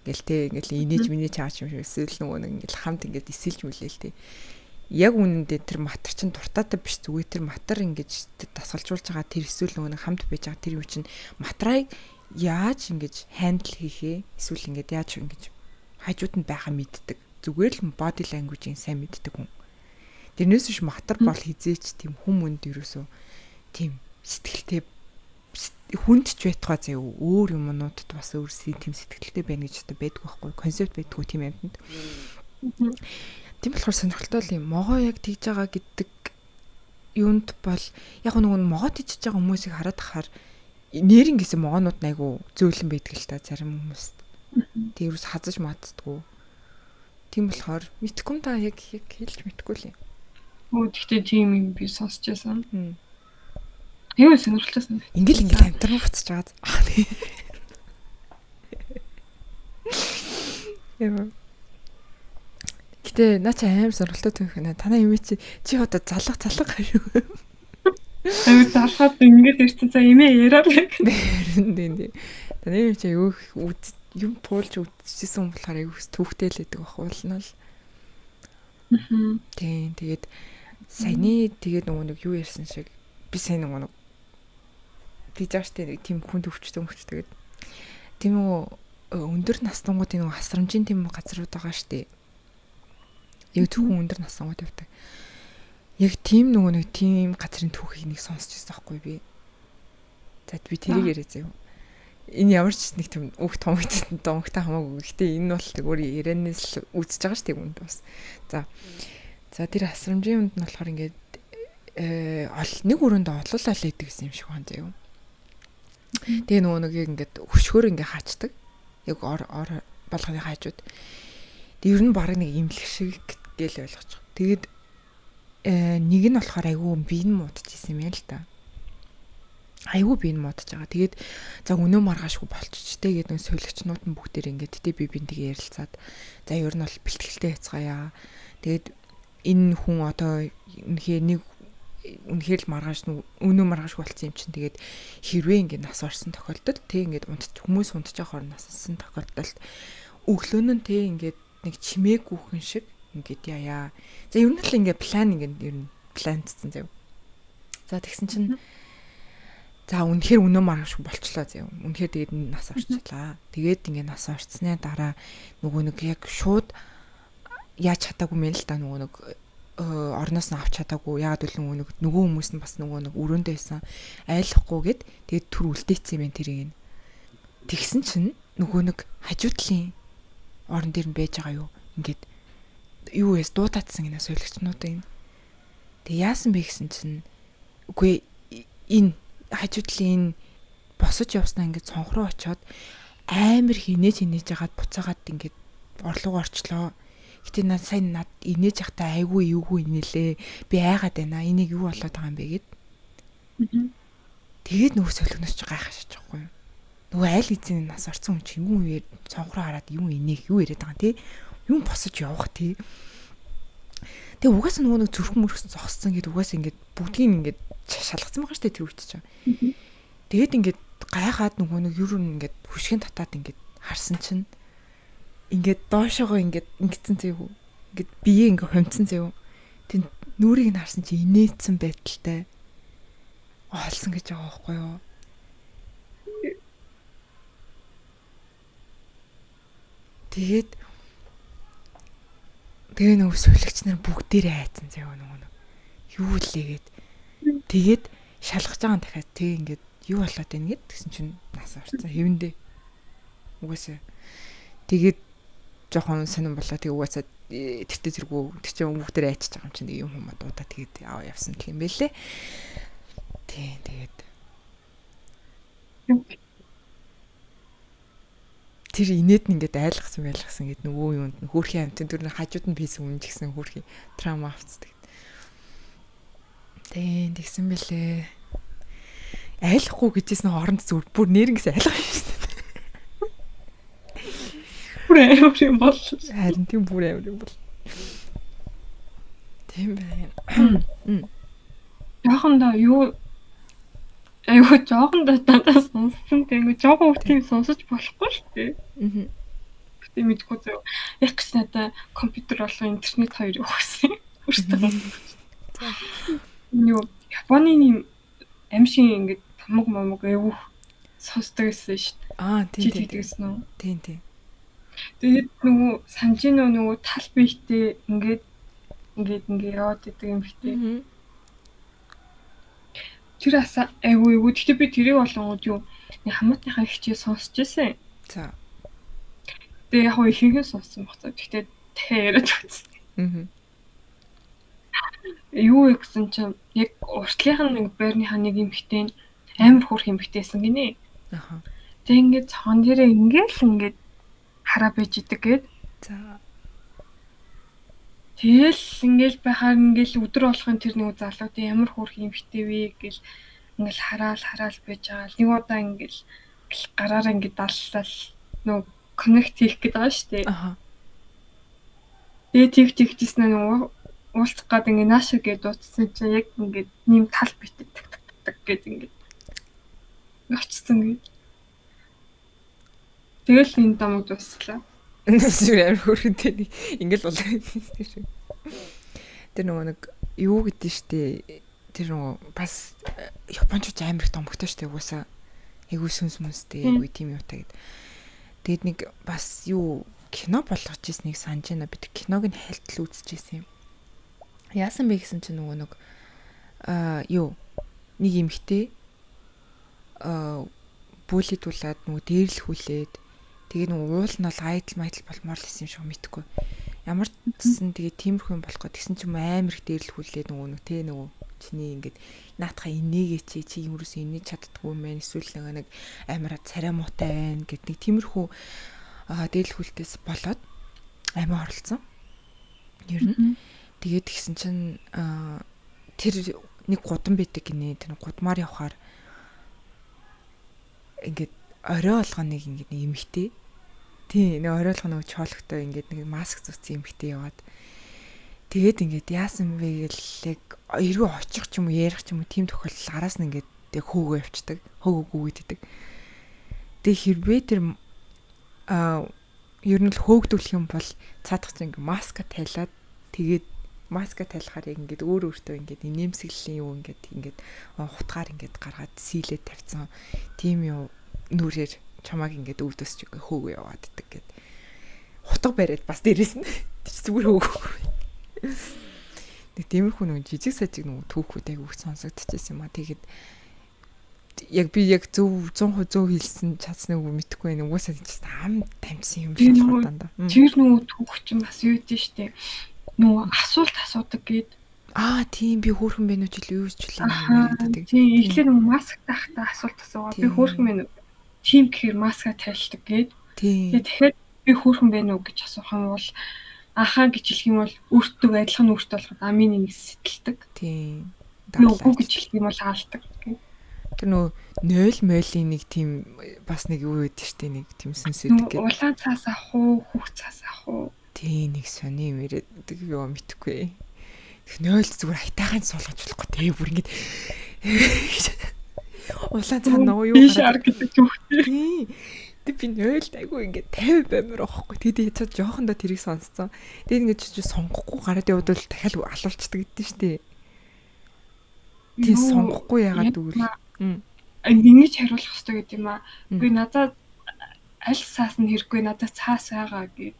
Ингээл инээж минэж чаач юм шиг эсвэл нөгөө нэг ингээл хамт ингээд эсэлж мүлээл тээ. Яг үнэндээ тэр матар чин дуртаатай биш зүгээр тэр матар ингэж дасгалжуулж байгаа тэр эсвэл нөгөө нэг хамт байж байгаа тэр юм чин матрыг яаж ингэж хандл хийхээ эсвэл ингээд яаж ингэж хажууд нь байхаа мэддэг. Зүгээр л body language-ийг сайн мэддэг хүн. Тэрнээс биш матар бол хизээч тийм хүм өнд ерөөсөө тийм сэтгэлтэй хүнд ч байтугай заяа өөр юмнуудад бас өөрсдийн тийм сэтгэлтэй байна гэж одоо байдгүй байхгүй концепт байдгүй тийм амьтанд. Тийм болохоор сонирхолтой юм. Могоо яг тэгж байгаа гэдэг юунд бол яг нөгөө могоо тийж байгаа хүмүүсийг хараад хахаар нэрэн гэсэн могоонууд айгу зөөлөн байдаг л та зарим хүмүүст. Тэрус хазаж маддгүй. Тийм болохоор мэдхгүй та яг хэлж мэдхгүй л юм. Гэхдээ тийм юм би сонсч байсан. Юу сонирхолтой. Ингээл амтран буцаж байгаа. Яа. Гэтэ наа чи амар сонирхолтой түүх нэ. Танаа юм чи одоо залах хаяа. Амир залхаад ингээд ирсэн цаа имээ яриад л. Тийм. Танаа юм чи юу юм туулж үдчихсэн юм болохоор аяг түүхтэй л байдаг бахуулна л. Тийм. Тэгээд саяны тэгээд нөгөө нэг юу ярьсан шиг би сайн нөгөө нэг тийжтэй нэг тийм хүн төвчтэй тэгээд тийм үү өндөр настангуудын нөгөө хасрамжийн тийм газрууд байгаа штэ. Яг түүхэн өндөр настангууд явдаг. Яг тийм нөгөө нэг тийм газрын түүхийг нэг сонсч байсан байхгүй би. За би тэрийг яриа заяа. Энэ ямар ч нэг тийм үг том домогтой хамаагүй. Гэхдээ энэ бол өөр ярианаас үзэж байгаа штэ үнд бас. За тэр хасрамжийн үнд нь болохоор ингээд нэг өрөөндөө олоолаа л идэг гэсэн юм шиг байна заяа. Тэгээ нөгөө нэг ингээд хөшгөөр ингээ хаачдаг. Яг ор болгоны хаажууд. Тэр нь баг нэг имлэг шиг гээл ойлгож байгаа. Тэгээд нэг нь болохоор айгүй биен муудчихсан юм яа л та. Айгүй биен муудаж байгаа. Тэгээд за өнөө маргаашгүй болчих те гэдэг нэг солигчнууд нь бүгдээр ингээд тэ би бинтгээ ярилцаад за ер нь бол бэлтгэлтэй яцгаая. Тэгээд энэ хүн одоо үнэхээр л маргааш өнөө маргааш болцсон юм чинь тэгээд хэрвээ ингээд нас орсон тохиолдолд тэг ингээд хүмүүс унтж байгаа хорн нассан тохиолдолд өглөө нь тэг ингээд нэг чимээгүйхэн шиг ингээд яа. За ер нь л ингээд план ингээд ер нь планцсан зав. За тэгсэн чинь за үнэхээр өнөө маргааш болчлоо зав. Үнэхээр тэгээд нас орчлаа. Тэгээд ингээд нас орцсны дараа нөгөө нэг яг шууд яаж чадаагүй мэн л та нөгөө нэг орноос нь авч чадаагүй яагаад гэвэл нөгөө хүмүүс нь бас нөгөө нэг өрөөндөө байсан айлахгүйгээд тэгээд түр үлдээсэн юм тэрийг. Тэгсэн чинь нөгөө нэг хажуудлын орон дээр нь байж байгаа юу ингээд юу эс дуудаадсан гинэ солигчнуудын. Тэг яасан бэ гэсэн чинь үгүй энэ хажуудлын босож явснаа ингээд цонх руу очиод амар хинээж жагаад буцаагаад ингээд орлого орчлоо. Гэтэ над сайн над инээж явахтаа айгүй эвгүй инээлээ. Би айгаад байна. Энийг юу болоод байгаа юм бэ гэд. Тэгээд нөгөө солигноос ч гайхаж байгаа юм. Нөгөө айл эзэн нас орсон хүн чинь юм уу цонхроо хараад юм инех юу яриад байгаа тий. Юм босож явах тий. Тэгээ угаасаа нөгөө нэг зүрхэн мөрөс зогссон гэд угаасаа ингээд бүгдийг ингээд шалгацсан байгаа штэ тэр үгт чинь. Тэгээд ингээд гайхаад нөгөө нэг юу ингээд хөшгөн татаад ингээд харсан чинь ингээд доошоогоо ингээд ингэсэн зэв. Ингээд бие ингээ хомцсон зэв. Тэн нүрийг нь харсан чи инээдсэн байдалтай олсон гэж байгаа байхгүй юу? Тэгээ нөгөө сүлэгч нар бүгдээрээ айцсан заяа нөгөө юу лээгээд тэгээд шалгаж байгаа юм дахиад тэг ингээд юу болоод байна гэд тэгсэн чинь нас орсон хэвэндээ угаасаа тэгээд жоохон сонирн болоо тэг угаасаа тэртээ зэрэгүү тэр чинь бүгдээрээ айчиж байгаа юм чинь юм хүмүүс дуудаа тэгээд явсан гэх юм бэлээ тэгээд тэр инээд нь ингээд айлгсан гэд нөгөө юунд нь хөөрхийн амтын дүр нь хажууд нь писэн үнж гисэн хөөрхийн трама авцдаг. Тэгсэн бэлээ. Айлахгүй гэжсэн оронд зүр бүр нэрнгээс айлгах юм шүү дээ. Бүр амар юм бол. Харин тийм бүр амар юм бол. Тийм байна. Яханда юу айгуу жоохондоо дандаа сонссон тийм жоохон үг тийм сонсож болохгүй шүү дээ. Тийм мэдгүй зөө. Яг гэж надаа компьютер болон интернет хоёр өгсөн. Юу Японы амшиг ингээд тамаг момог айгуу сонсдог гэсэн шүү дээ. Тийм. Тийм. Тэгээд нөгөө санжин нөгөө тал биетэй ингээд яваад идэг юм битээ. Тэр асаа айгуу гэхдээ би тэрийг болонгууд юу хамаатныхаа хичээл сонсч байсан. За. Тэгээ яг ихэнх нь сонссон баг. Гэхдээ дахиад яриад үзсэн. Юу гэсэн чинь яг уртлынхаа нэг байрныхаа нэг эмхтэй амар хөөрх эмхтэйсэн гинэ. Аха. Тэгээ ингээд цоон дээрээ ингээд хараа байж идэг гээд. За. Тэгэл ингээл байхаар ингээл өдөр болохын тэр нэг залуудын ямар хөөрх эмхтэй вэ гэл ингээл хараал байж байгаа. Нэг удаа ингээл гараараа ингээд даллал нөгөө коннект хийх гээд байгаа шүү дээ. Аха. Тэгээ тэгжсэн нөгөө уулзах гээд ингээд наашиг гээд дуудсан чинь яг ингээд нэм тал битээ так гээд ингээд очсон гээд. Тэгэл энэ дамаг дууслаа. Зүгээр амар хөрхөнтэй ингээл болоо. Тэр нөгөө нэг юу гэдэг штэ тэр нөгөө бас японочд амар их томхтой штэ угаасаа айгуу сүнсмүнстэй айгуу тийм юутай гэд. Тэгэд нэг бас юу кино болгож ирснийг санаж байна. Бид киног нь хайлтал үзчихсэн юм. Яасан бэ гэсэн чинь нөгөө нэг юу нэг эмхтэй бүлэдүүлээд нөгөө дээрлэхүүлээд тэгээ нөгөө уул нь бол айдл майдл болмоор л исэн юм шиг мэдхгүй. Ямар ч гэсэн тэгээ тиймэрхүү юм болох гоо тэгсэн ч юм амар их дээрлэхүүлээд нөгөө чиний ингээд наатахаа инээгээ чи юурээс инээж чаддгүй юм байна. Эсвэл нэг амар царай муутай байна гэд нэг тиймэрхүү дээрлэхүүлтээс болоод амиа оролцсон. Ер нь тэгээд тэгсэн чинь тэр нэг гудам байдаг гинэ. Тэр гудмаар явахаар ингээд орой болгоныг ингээд нэг эмхтэй. Тийм нэг орой болгоно чоологтой ингээд нэг маск зүүцсэн эмхтэй яваад тэгээд ингээд яасан бэ гэлээ эргүү очих ч юм уу ярих ч юм уу тийм тохиолдол араас нь ингээд тэг хөөгөө явцдаг. Хөөгөө гэдэг. Тэг хэрвээ тэр ер нь л хөөгдүүлэх юм бол цаадах чинь ингээд маска тайлаад тэгээд маска тайлахаар ингээд өөртөө ингээд нэмсэглэлийн юу ингээд хутгаар ингээд гаргаад сийлээд тавьсан тийм юу нүрээр чамааг ингээд өвдөсч хөөгөө яваад идэг гэд хутга бариад бас дээрээс нь зүгээр хөөгөө нэг тиймэрхүү нэг жижиг сажиг нэг түүхүүд айгүйх сонсогдчихсэн юм а. Тэгээд яг би яг 100% хэлсэн чадсныг мэдхгүй байх. Угаасаа тийм ам тамьсан юм шиг л дандаа. Тэр нөгөө түүх чинь бас юу гэдэг штэ. Нөгөө асуулт асуудаг гээд. Тийм би хөөрхөн бэ нү жил юу ч яриад. Тийм эхлээд нөгөө маск таахтаа асуулт асуугаа. Би хөөрхөн бэ нү. Тим гэхээр маска тайлдаг гээд. Тэгээд дахиад би хөөрхөн бэ нү гэж асуух юм бол ахаа гэж хэлэх юм бол өөртөө адилхан өөртөө болоход амины нэг сэтэлдэг. Тийм. Үгүй гэж хэлэх юм бол хаалдаг. Тэр нөө 0 молийн нэг тийм бас нэг юу гэдэг штэ нэг тийм сүнсэдэг гэдэг. Улаан цаас ах уу, хүүх цаас ах уу. Тийм нэг сони юм яриад юу мэдхгүй. 0 зүгээр хайтаахан суулгаж болохгүй те бүр ингэж улаан цаа нөө юу гараад гэдэг түүхтэй. Тэг би нойлд айгүй ингээд 50 баймаар байхгүй. Тэгээд яцаа жоохондоо тэрийг сонсцсон. Тэгээд ингээд чи сонгохгүй гараад явдвал дахиад алуулцдаг гэдэг нь штэ. Тий сонгохгүй ягаад үгүй. Ингэж хариулах хэрэгтэй гэдэг юм аа. Би надад аль цаас нь хэрэггүй надад цаас байгаа гэв.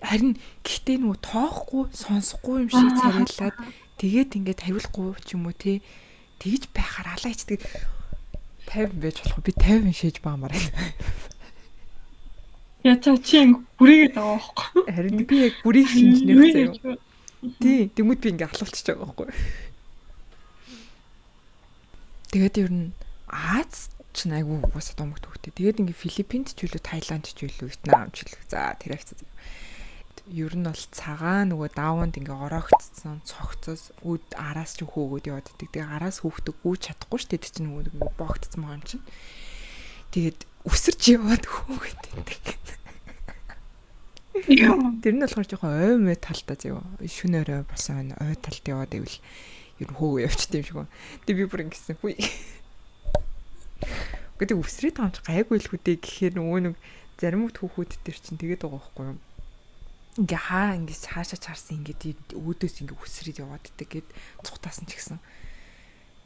Харин гэхдээ нөгөө тоохгүй сонсохгүй юм шиг царайлаад тэгээд ингээд тавиулахгүй ч юм уу тий. Тэгж байхаар алаачдаг 50 байж болох би 50 шээж баамаар байна. Ячаа чи бүрийгээ дагаа байхгүй. Харин би яг бүрийг шинжнэх заяа. Тий, тэгмэд би ингээ алуулчихж байгаа байхгүй. Тэгээд ер нь Аз ч айгүй уусаа домогт хөвгтэй. Тэгээд ингээ Филиппинд ч үлээ, Таиланд ч үлээ, Вьетнам ч үлээ. За тэр хэвчээ. Ер нь бол цагаан нөгөө даванд ингээ ороогдсон цогцос үд араас ч хөөгөөд яваад идэг. Тэгээд араас хөөгдөг гүйж чадахгүй шүү дээ. Тэр чинь нөгөө боогдсон байгаа юм чинь. Тэгээд өсөрч яваад хөөгөөд идэг. Тэр нь болохоор жоохон ой мэ талтай заяа. Шүн өрөө болсон ой талд яваад ивэл ер нь хөөгөө явчихсан юм шиг байна. Тэгээ би бүр ингэсэн хүй. Гэдэг өсрээд байгаа юм чи гайгүй л хүдээ гэхээр нөгөө нэг зарим хүүхэд төр чинь тэгээд байгаа байхгүй юу. Ингээ ингээ хаашаа чарсан ингээ өөдөөс ингээ өсрээд яваад идэг гэд цухтаасан ч гэсэн.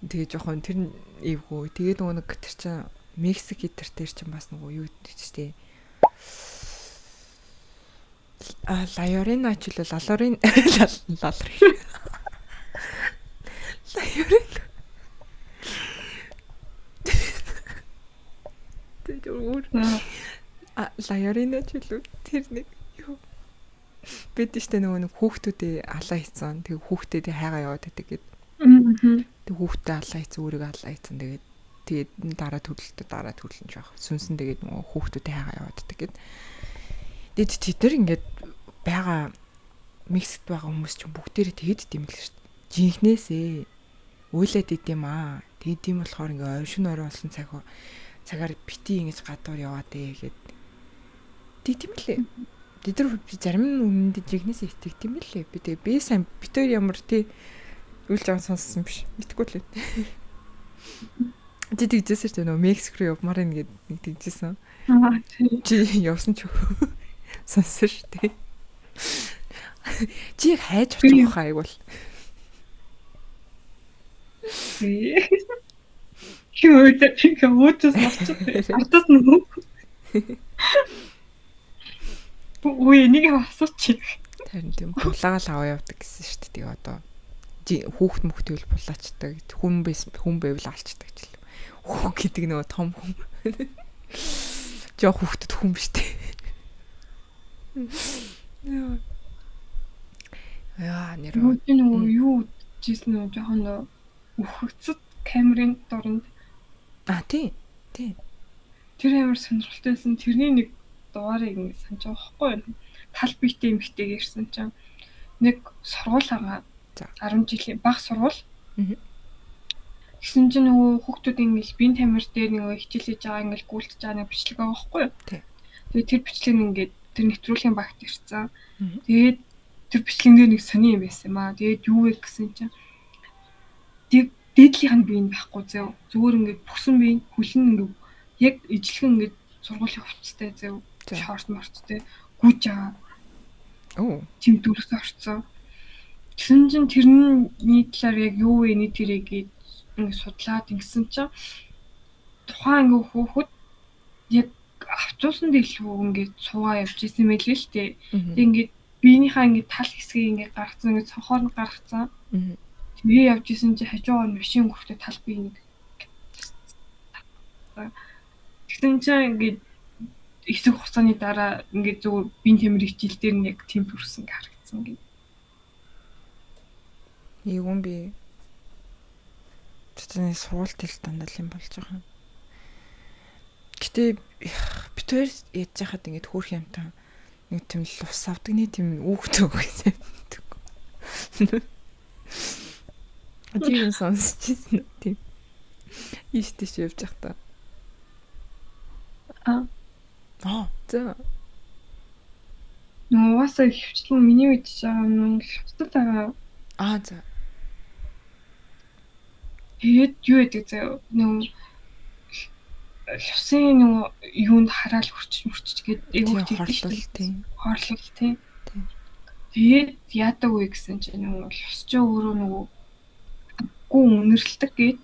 Тэгээ жоохон тэр эвгүй. Тэгээд нөгөө нэг тэр чинь Мексик хитэр тэр чинь бас нөгөө юу гэдэг чинь Лайорина ч л лалорин лалрин. Лайорин. Лайорина ч л тэр нэг юу бид штэ нөгөө хүүхдүүдээ алаа хийцэн. Тэгээ хүүхдүүдээ хайгаа яваад байдаг гэд. Тэг хүүхдээ алаа хийцэн өөрийгөө алаа хийцэн. Тэгээд дараа төлөлтөд жоох. Сүнсэн тэгээд нөгөө хүүхдүүдээ хайгаа яваад байдаг гэд. Тэд тэр ингээд байгаа Мексикт байгаа хүмүүс ч бүгдээрээ тэгэд димэлж шүү дээ. Жинхнээсээ уйлаад идэм аа. Тэгээд тийм болохоор ингээ ойшин орой болсон цагаар бити ингэж гадуур яваад гэгээд тийм л ээ. Тэд нар зарим нь өмнөд жинхнээсээ итгэх тийм л ээ. Би сайн битээр ямар тий үйл жаан сонссон биш. Мэдгүй л ээ. Тэд тэгжсэн шүү дээ. Нөгөө Мексик руу явмаар ингээд нэг тэгжсэн. Чи явсан ч сонсон шүү дээ. Чи хайж очих хаа айгуул. Хөөд чи өөдөөс авчих. Ардаас нүг. Үгүй нэг асуучих. Харин тийм булаагаал аваа явдаг гэсэн шүү дээ. Тэгээ одоо хүүхд мөхтэй бол булаачдаг. Хүн байвал алчдаг ч л. Хүүх гэдэг нөгөө том хүн. Жоо хүүхдэд хүн биш дээ. Яа нэр нөгөө юу жисэн нөгөө жоохон өхөгцөд камерын дорнд тий тэр амар сонирхолтой байсан. Тэрний нэг дугаарыг ингэ санаж байгаа байхгүй. Тал биетэй эмэгтэй гэрсэн чинь нэг сургууль байгаа. 10 жилийн баг сургууль. Гэсэн чинь нөгөө хүүхдүүд ингээл биеийн тамир дээр нөгөө хичээлж байгаа ингээл гүйлтэж байгаа нэг бичлэг байгаа байхгүй. Тэгээд тэр бичлэг нь ингээд тэр нэвтрүүлгийн багт ирсэн. Тэгээд тэр бичлэгэн дээр нэг сони юм байсан юм аа. Тэгээд юу вэ гэсэн чинь дээдлийнх нь бие байхгүй зөө. Зүгээр ингээд бүсэн бие хүлэн ингээд яг ижлэгэн ингээд сургуулийн хувцастай зөө. Шорт морттой гүйж байгаа. Тим дүрс орцсон. Тэгсэн чинь тэрний талаар яг юу вэ нэг тэрийг ингээд судлаад ингэсэн чинь тухайн ингээд хүүхэд яг автобусан дэлгүү ингээд суугаа явж исэн мэлээ л дээ. Ингээд биенийхээ ингээд тал хэсгийг ингээд гаргацсан ингээд цонхоор нь гаргацсан. Тэгээ явж исэн чи хажуугаар нь машин өгөхдөө тал бие нэг. Тэгсэн чи ингээд хэсэг хугацааны дараа ингээд зөв биеийн тамир хичээл дээр нэг тийм төрсөн харагдсан гэдэг. Ийгүн би тэний сургуульд л дандаа юм болж байгаа. Гэтэ битээр яаж яхад ингээд хөөх юмтаа нэг тийм ус авдаг нэг тийм үүхтэй гэсэн. Тийм сонсчихсэн тийм. Ийштэйш явж байхдаа. За. Нуусаа хөвчлэн миний үед байгаа юм хөвцөд байгаа. За. Тэгээд юу гэдэг заяа Лусын нөгөө юунд хараал хурчж гээд эвгүй хорлол тийм. Хорлол тийм. Тэгээд яадаг вэ гэсэн чинь нөгөө лус ч өөрөө нөгөө гүн үнэрлдэг гээд.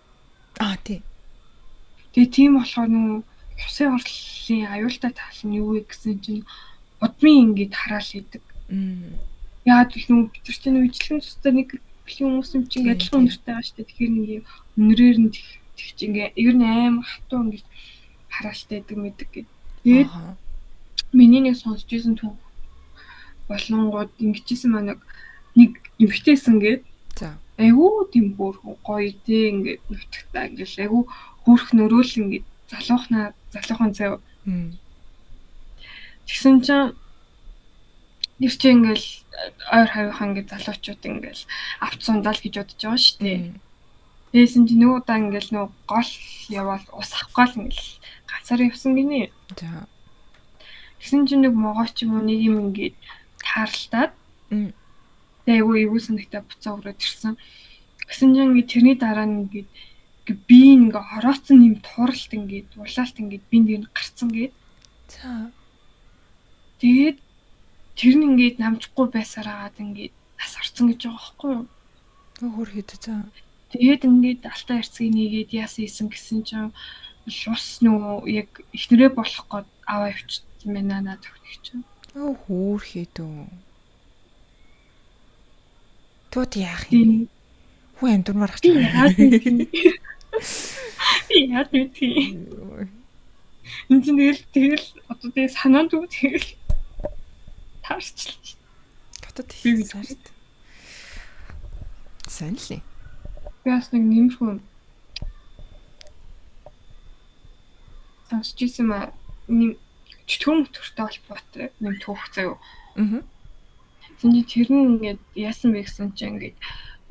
Тийм. Тэгээ тийм болохоор нөгөө лусын хорлолын аюултай тал нь юу вэ гэсэн чинь удмын ингэж хараал хийдэг. Яагаад гэх юм бид нар чинь үечлэн тустай нэг хүмүүс юм чинь адилхан үнэртэй байгаа шүү дээ. Тэгэхээр нэг үнрээр нь тэг чи ингээ ер нь амар хатуу ингэж хараалтай байдаг мэдэг гээд. Тэгээд миний нэг сонсч ирсэн түүх болонгууд ингэжсэн маань нэг эмхтэйсэн гээд. За. Айгуу тийм бүр гоё дээ ингээд нутагтаа ингээл айгуу хөөрх нөрөөл ингээд залуухан зав. Тэгсэн чинь нэр чи ингээл ойр хавийнхаа ингээд залуучууд ингээл авт сундаал гэж бодож байгаа шүү дээ. Тэгсэн чи нөгөө удаа ингээл нөгөө гол яваал ус авах гол ингээл ганцаар явсан гинэ. За. Тэгсэн чи нэг могооч юм уу нэг юм ингээд таарлаад. Тэгээ эвгүй санагтаа буцаа өрөөд ирсэн. Гэсэн чинь ингээд тэрний дараа нь ингээд би ингээ хорооцсон юм тууралт ингээд улаалт ингээд би нэг гарцсан гээд. За. Тэгээд тэр нь ингээд намжихгүй байсараад ингээд нас орсон гэж байгаа байхгүй юу? Хөр хэд за. Тэгээд ингээд алтаа ярцгийг нэгээд яасан исэн гэсэн чинь лус нөгөө яг ихнэрээ болох гээд аваа явчихсан байна надад өгч чинь. Хөр хэд үү. Тот яах юм? Хүү амдурмаар гарч яад мэдээ. Яад мэдээ. Энд чинь тэгэл одоо тэгээ санаанд үү тэгэл таарчлаа. Хотод хийсэн шүү дээ. Сайн л. Би бас нэг нэмэрхүү сонсч ирсэн маа нэм чөтгөр мөтгөртэй холбоотой нэм түүх заяа. Тэнд тэр нь ингээд яасан бэ гэсэн чинь ингээд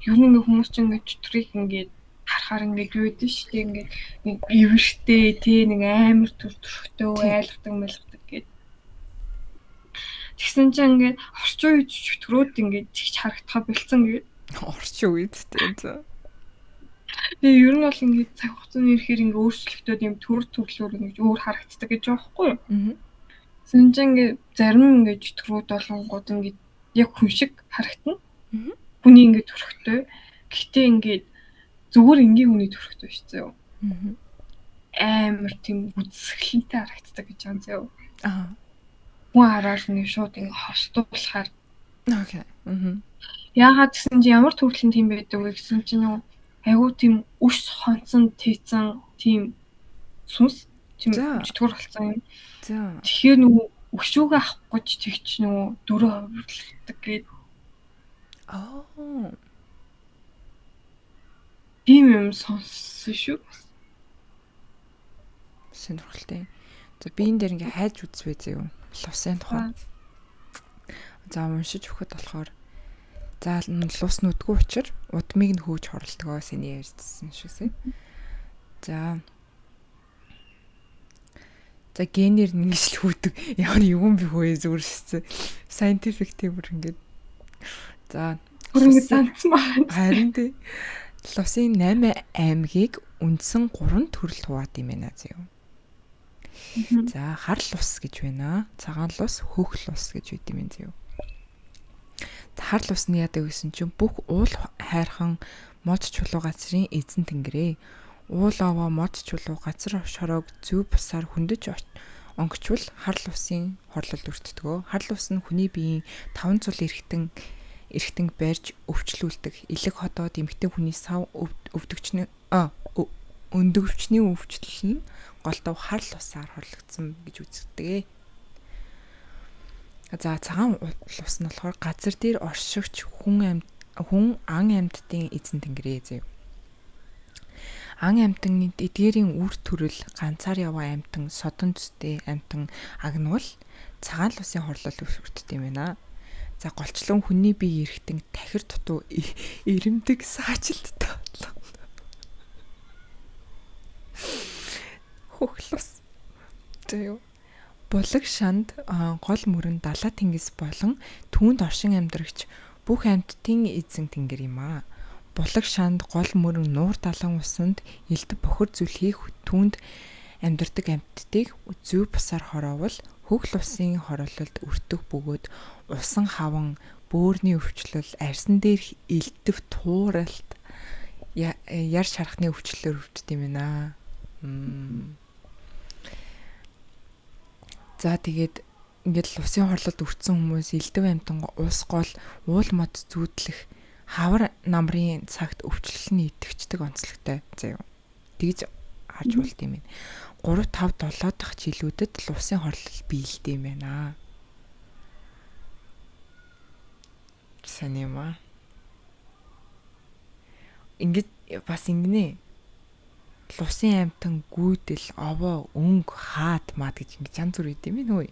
ер нь ингээд хүмүүс чинь ингээд чөтгөрийг ингээд харахаар ингээд юу гэдэг шүү дээ ингээд нэг ивэртэй тий нэг амар төрхтэй айлгадаг мэлгадаг гээд. Тэгсэн чинь ингээд орчин үед чөтгөрүүд ингээд чигч харагдахаа болцсон гээд. Орчин үед тий. Тэгээ ер нь бол ингээд цаг хугацааны ирэхээр ингээд өөрчлөлтүүд юм төрлөөр ингээд өөр харагддаг гэж байгаа байхгүй юу? Тэгсэн чинь ингээд зарим ингээд чөтгөрүүд болонгууд ингээд яг хүн шиг харагдана. Хүний ингээд төрхтэй. Гэхдээ ингээд зүгээр энгийн хүний төрхтэй шүү дээ. Амар тийм үзэсгэлэнтэй харагддаг гэж байгаа зөө. Хүн хараад нэг шууд ингээд хостуулахаар. Окей. Яагаад гэсэн чи ямар төрлийн тийм байдаг вэ гэсэн чинь юу айгуу тийм өс хонцон тийцэн тийм сүнс тийм чөтгөр болсон юм. За. Тэгэхээр нөгөө өшөөгөө авахгүй ч тэгч нөгөө дөрөв хөврлөлдөг гээд. Тийм юм сонссон шүү. Сонирхолтой. За би энэ дээр ингээ хайж үзвэ зөө. Лусын тухай. За уншиж өгөхөд болохоор за лус нүдгүй учир удмыг нь хөөж хорлдог сэний ярьжсэн шүүсэ. За генээр нь ингэж л хөөдөг. Ямар юм би хөөе зүгээр шээ. Scientific term ингээд. За хөрөнгө занцсан байна. Харин тий. Лусын 8 аймгийг үндсэн 3 төрөл хуваад юм байна зөө. За хар лус гэж байна. Цагаан лус, хөх лус гэж байд юм зөө. Хар лус нь яадаг гэсэн чинь бүх уул хайрхан мод чулуу газрын эзэн тэнгэрээ. Уул аваа мод чулуу газар шороог зөв бусаар хөндөж онгочвол хар лусын хорлол өртдгөө. Хар лус нь хүний биеийн 5 цул эргэтэн барьж өвчлүүлдэг. Илэг ходоод эмэгтэй хүний сав өндөгчний өвчлөл нь голдов хар лусаар хорлогдсон гэж үздэг. За цагаан лус нь болохоор газар дээр оршигч хүн ан амьтдын эзэн тэнгэрээ зэв. Ан амьтан эдгээрийн үр төрөл ганцаар яваа амьтан, содон төстэй амьтан агнуул цагаан лусын хорлол өртдөг юм байна. За голчлон хүний бие эргэтэн тахир дутуу ирэмдэг саажилттай бодлоо. Хөхлөс. Тэё. Булаг шанд гол мөрөн далаа тэнгис болон түүнд оршин амьдрагч бүх амьтдын эзэн тэнгэр юм аа. Булаг шанд гол мөрөн нуур далан усанд элдв бохор зүйл хийх түүнд амьдардаг амьтдыг зүй бусаар хороовол хөх лусын хороололд өртөх бөгөөд усан хаван бөөрийн өвчлөл арьсан дээрх элдв тууралт яр шархны өвчлөлөөр өвддөг юм байна. За тэгээд ингээд лусын хорлолд өртсөн хүмүүс элдв амьтан ус гол уул мод зүүдлэх хавар намрын цагт өвчлөлний итгэвчдэг онцлогтой заяа. Тэгж харж болт юм байна. 3 5 7 дахь жилүүдэд лусын хорлол биелдэг юм байна. Санийма. Ингээд бас ингэнэ. Лусын амьтан гүйдэл овоо өнгө хаад маад гэж ингэ янз бүр идэм юм үү?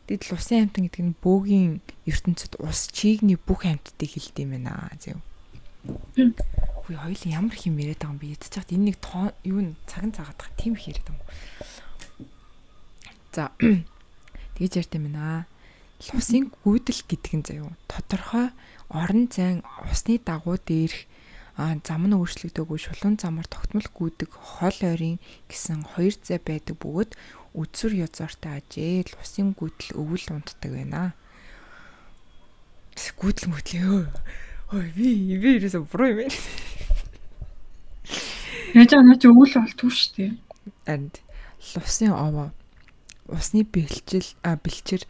Тэгэд лусын амьтан гэдэг нь бөөгийн ертөнцид ус чигний бүх амьтдыг хэлдэг юм байна. Зөв. Хөөе хоёул ямар их юм яриад байгаа юм би ядчих. Энэ нэг юу цаган цагаад байгаа тийм их яриад байгаа юм. За тэгж ярьт юм байна. Лусын гүйдэл гэдэг нь заяа тодорхой орон зайн усны дагуу дээрх зам нь өөрчлөгдөөгүй шулуун замаар тогтмол гүйдэг хол ойрын гэсэн 2 зай байдаг бөгөөд үдсүр язууртай ажээ лусын гүйдэл өвөл унтдаг байна. Гүйдэл мөтлөө. Ой би ерөөсө буруу юм байна. Яаж наач өвөл болтгүй шүү дээ. And лусын овоо усны бэлчээр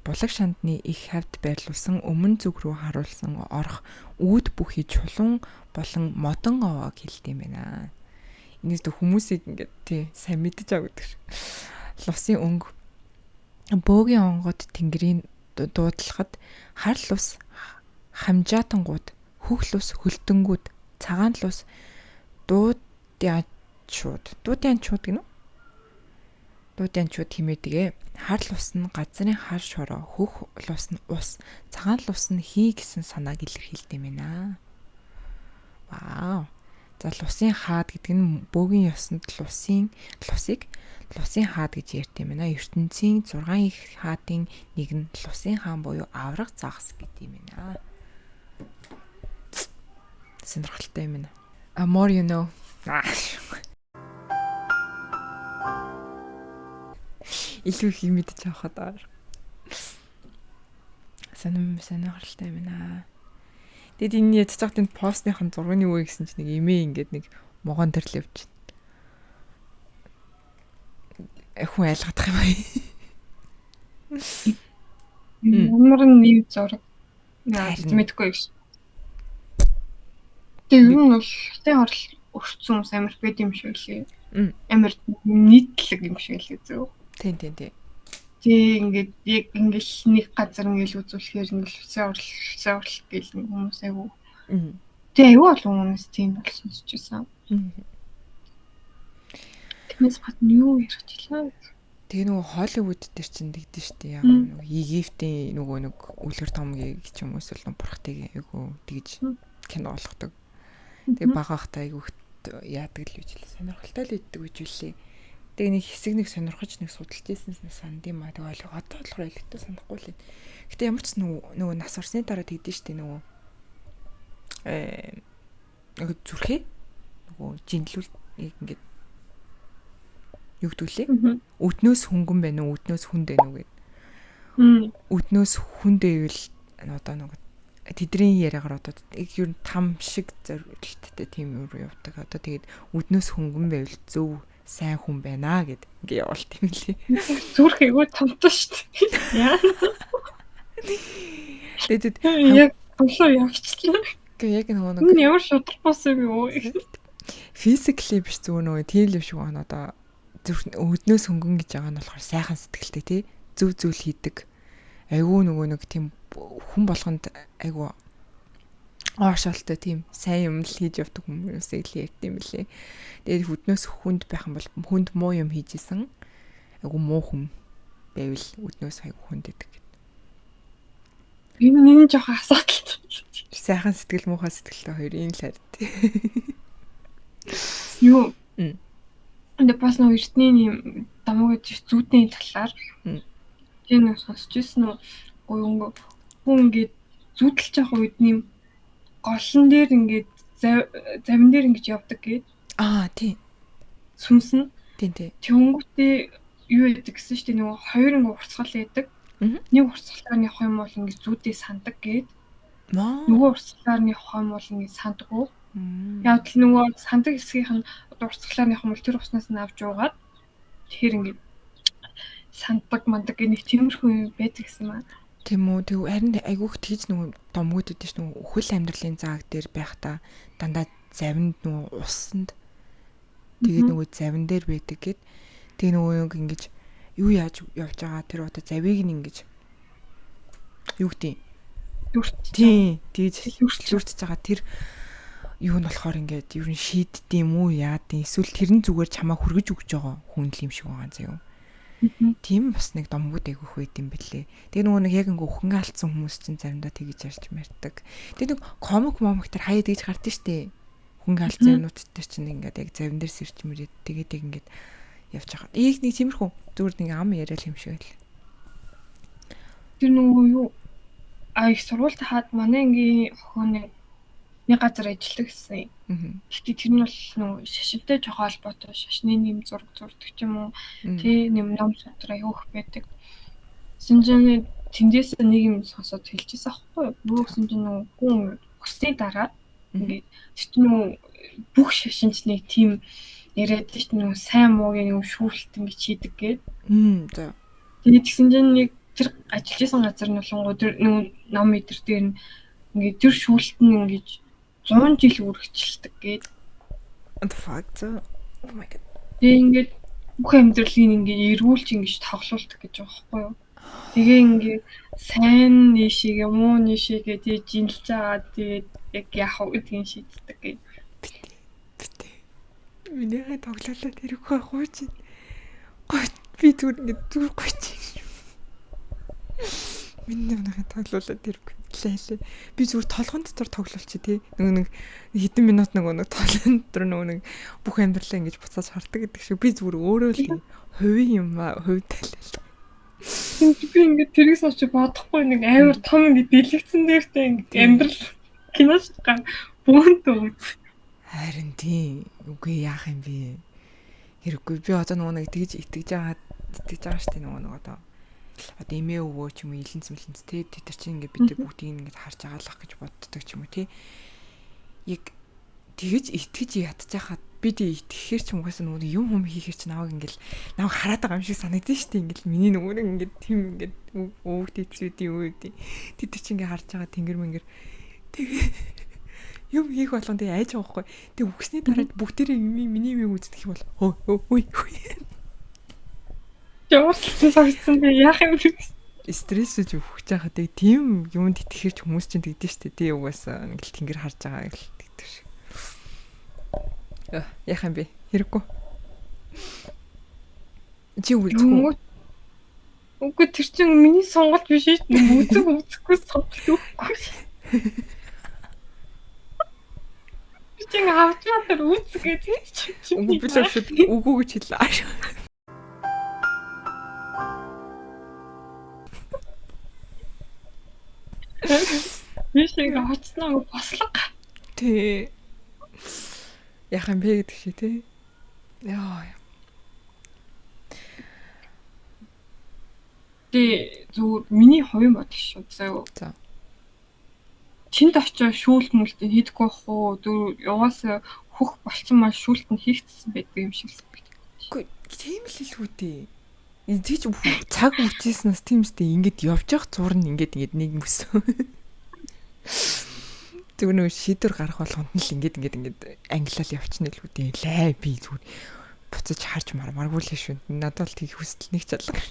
булаг шандны их хавьд байрлуулсан өмнө зүг рүү харуулсан орох үүд бүхий чулуун болон модон овоог хэлдэг юм байна. Энэс дэ хүмүүсийг ингээд тий сайн мэдэж байгаа гэдэг. Лусын өнгө бөөгийн онгод тэнгэрийн дуудлагад хар лус хамжаатангууд хөх лус хөлтөнгүүд цагаан лус дуудянчууд гэнэ үү? Дуудянчууд хэмээдэг. Хар лус нь газрын хар шороо, хөх лус нь ус, цагаан лус нь хий гэсэн санааг илэрхийлдэг юм байна. Вау. За лусын хаад гэдэг нь бөөгийн ёсонд лусыг лусын хаад гэж ярьдаг юм байна. ертөнцийн 6 их хаадын нэг нь лусын хаан буюу авраг загас гэдэг юм байна. Сонирхолтой юм байна. More you know. Илүү их мэдчих авахад байгаа. Сонирхолтой юм байна. Тэгэд энэ ядчих энэ постныхын зургийн юу гэсэн чинь нэг имээ ингээд нэг могоон төрлөвч. Хүн айлгадах юм бай. Ямар нэг зураг. Мэдгүй биш. Тэр нь бол хятад орл өрцсөн хүмүүс амар байд юм шиг лээ. Амар нийтлэг юм шиг лээ зөв. Тийм. Тэг ингээд яг ингээд нэг газар ингээд үзүүлэхээр ингээд усын орл гэл хүмүүс айгу. Тэг айгу олон хүмүүс тийм болсон ч гэсэн. Тэрнээс гадна юу ярих гэлээ. Тэгээ нөгөө Холливуд дээр чинь тэгдэж штэ яг нөгөө Египтийн нөгөө нэг үлгэр томгийг ч юм уу эсвэл бурхтыг айгу тэгж кино болгодог. Тэгээ багаахтай айгу яадаг л үжилээ. Сонирхолтой л үйдэг үжилээ. Тэгээ нэг хэсэг нэг сонирхож нэг судалж ирсэн санд юм аа. Тэгээ одоо болохоор илэгтэй санахгүй л. Гэтэ ямар ч нөгөө нас орсны дараа тэгдэж штэ нөгөө зүрхээ нөгөө жинлүүл ингээд юу гэдүүлээ? Өднөөс хөнгөн байна уу? Өднөөс хүнд байна уу гэд. Өднөөс хүнд байвал одоо нэг тэдний яриагаар одоо ер нь там шиг зорилттой тийм юу явдаг. Одоо тэгээд өднөөс хөнгөн байвал зөв сайн хүн байна гэд ингээ явуулт юм лээ. Зүрх айгуу тамтай шүү дээ. Яа. Тэгээд яг болоо явчихлаа. Яг нэг ямар шударгаас юм юу? Физикли биш зүгээр нөгөө тийм л шиг байна одоо өднөөс хөнгөн гэж байгаа нь болохоор сайхан сэтгэлтэй тий зөв зүйл хийдэг. Айгуу нөгөө нэг тийм хүн болгонд айгуу оошолтой тийм сайн юм л хийж явдаг хүмүүсээ л ярьд юм лээ. Тэгээд өднөөс хүнд байх юм бол хүнд муу юм хийжсэн. Айгуу муу хүн байвал өднөөс айгуу хүнд идэг. Энэ жоохон асуудал. Сайхан сэтгэл муухай сэтгэлтэй хоёр энэ л хард. Юу? Энд бас нэг эртний дамаг гэж зүүдний талаар тийм нэг сонсч ирсэн үү? Хүн ингээд зүүдэлж явах үед нэм голлон дээр ингээд завин дээр ингэж явдаг гээд. Тийм. сүнсэн. Тийм тий. Тэнгүүтээ юу яадаг гэсэн чинь нөгөө хоёр ингээ урсгал яадаг. Нэг урсгалаар нь явах юм бол ингээ зүйдээ сандаг гээд. Нөгөө урсгалаар нь явах юм бол ингээ сандаггүй. Яг л нөгөө сандаг хэсгийнх нь урсгалаар нь явах юм бол тэр уснаас нь авч уугаад тэгэхээр ингээ санддаг мандаг нэг тиймэрхүү юм байдаг гэсэн маа. Тийм үү. Тэг харин айгүйх тэгж нөгөө домгууд өгдөө ш нөгөө өхөл амьдралын зааг дээр байхдаа дандаа завинд нөгөө усанд тэгээ нөгөө завин дээр байдаг гэд тэгээ нөгөө юм ингэж юу яаж явж байгаа тэр удаа завийг нь ингэж юу гэдэг тийм тэгж хөрчлөөрч байгаа тэр юу нь болохоор ингээд ер нь шийддэм үү яадیں۔ Эсвэл тэрэн зүгээр чамаа хүргэж өгч байгаа хүн л юм шиг байгаа заяа. Тийм бас нэг домгууд айгүйх байд юм бэлээ. Тэгээ нөгөө нэг яг ингээ өхөнгө алдсан хүмүүс чинь заримдаа тэгж ярьж мэрдэг. Тэгээ нэг комик тэр хаяа тэгж гардыг штэ. Хөнгө алдсан юмнууд дээр чинь ингээд яг завин дээр сэрч мөрөд тэгээд яг ингээд явж байгаа. Ийх нэг тиймэрхүү зүгээр нэг ам яриад юм шиг байл. Тэр нөгөө юу их сургуульд хаад манай ангийн охин нэг газар ажилладаг гэсэн. Гэхдээ тэр нь бол нөгөө шашинтай жоохон холбоотой шашны нэм зураг зурдаг ч юм уу. Тэ нэм ном сотроо явах байдаг. Синжаны тэндээс нэг юм сонсоод хэлчихсэн аахгүй юу? Юу гэсэн чинь нөгөө хүн өсний дараа ингээд тэр нөгөө бүх шашинч нэг тийм яриад ч нөгөө сайн муугийн нөгөө шүүлт ингээд чийдэг гээд. За. Тэгээд тэгсэн чинь нэг тэр ажиллаж исэн газар нь болонгоо тэр нөгөө ном идэр дээр нь ингээд тэр шүүлт нь ингээд 100 жил үргэлжилдэг гээд. What the fuck? Oh my god. Тэгээ ингээд бүх амьдралыг ингээд эргүүлж ингэж тоглуулдаг гэж байгаа байхгүй юу? Тэгээ ингээд сайн нийшээ муу нийшээ гэдэг жинлж байгаа тэгээд яг яах вэ гэдгийг шийддэг гээд. Битээ. Миний тоглоулаад ирэхгүй байхгүй чи. Гой би зүгээр ингээд зүрхгүй чи. Миний тоглоулаад ирэхгүй. Лээ. Би зүгээр толгойн дотор тоглолч тий. Нэг хэдэн минут нэг толгойн дотор нэг бүх амьдралаа ингэж буцааж хардаг гэдэг шиг би зүгээр өөрөө л хувийн юм аа хувьтай л. Би ингэ тэрээс очиж бодохгүй нэг амар том ингэ дэлгэцэн дээртэй ингэ амьдрал киноч гар бөөнт үз. Харин тий. Үгүй яах юм бэ? Хэрэггүй би одоо нэг тэгж итгэж байгаа штэ нэг одоо эмээ өвөө ч юм уу илэнц мэлэнц те тэр чинь ингээд бид бүгдийг ингээд харж агаалах гэж боддог ч юм уу те яг тэгж итгэж ядчихад бид итгэхээр ч угаасаа нөгөө юм хийхээр ч наваг ингээд наваг хараад байгаа юм шиг санагдсан шүү дээ ингээд миний нөгөө ингээд тийм ингээд өвөгдөөцүүдийн үеүдээ тэр чинь ингээд харж байгаа тэнгэр мэнгэр тэгээ юм хийх болгон тэгээ айж байгаа хгүй тэгээ үгсний дараа бүгдээрээ миний юм үздэг юм бол ой Яагаад sagтсан бэ? Яах юм бэ? Стрессэж өгч байгаа тэг тийм юмд итгэхэрч хүмүүс чинь тэгдэж штэ тий угаасаа нэг л тэнгэр харж байгаа гэл тэгдэг шиг. Яах юм бэ? Хэрэггүй. Чи үлдэхгүй. Үгүй тэр чинь миний сонголт биш шүү дээ. Үзэхгүй сонголт өгөхгүй. Би чинь авч матар үзгээд чи. Үгүй би л шууд үгүй гэж хэллээ. Биш ингээ хоцсноо бослог. Тий. Яах юм бэ гэдэг чи тий. Яа. Зүгээр миний хувийн бодол шүү заяа. За. Чинд очиж шүүлт мүлт хийдэггүй бах уу? Яваасаа хөх болцсон маа шүүлт нь хийгдсэн байдаг юм шиг л. Үгүй тийм л хэлгүй дээ. Тэгж цаг үчээснээс тиймстэй ингээд явж явах зурн ингээд нэг мөсөн. Тэгвэл нэг шийдвэр гарах болгонд нь л ингээд англиал явчихна л үгүй лээ би зүгээр буцаж харж мармааргүй л шүү. Надад л тийг хүсэл нэг ч алга.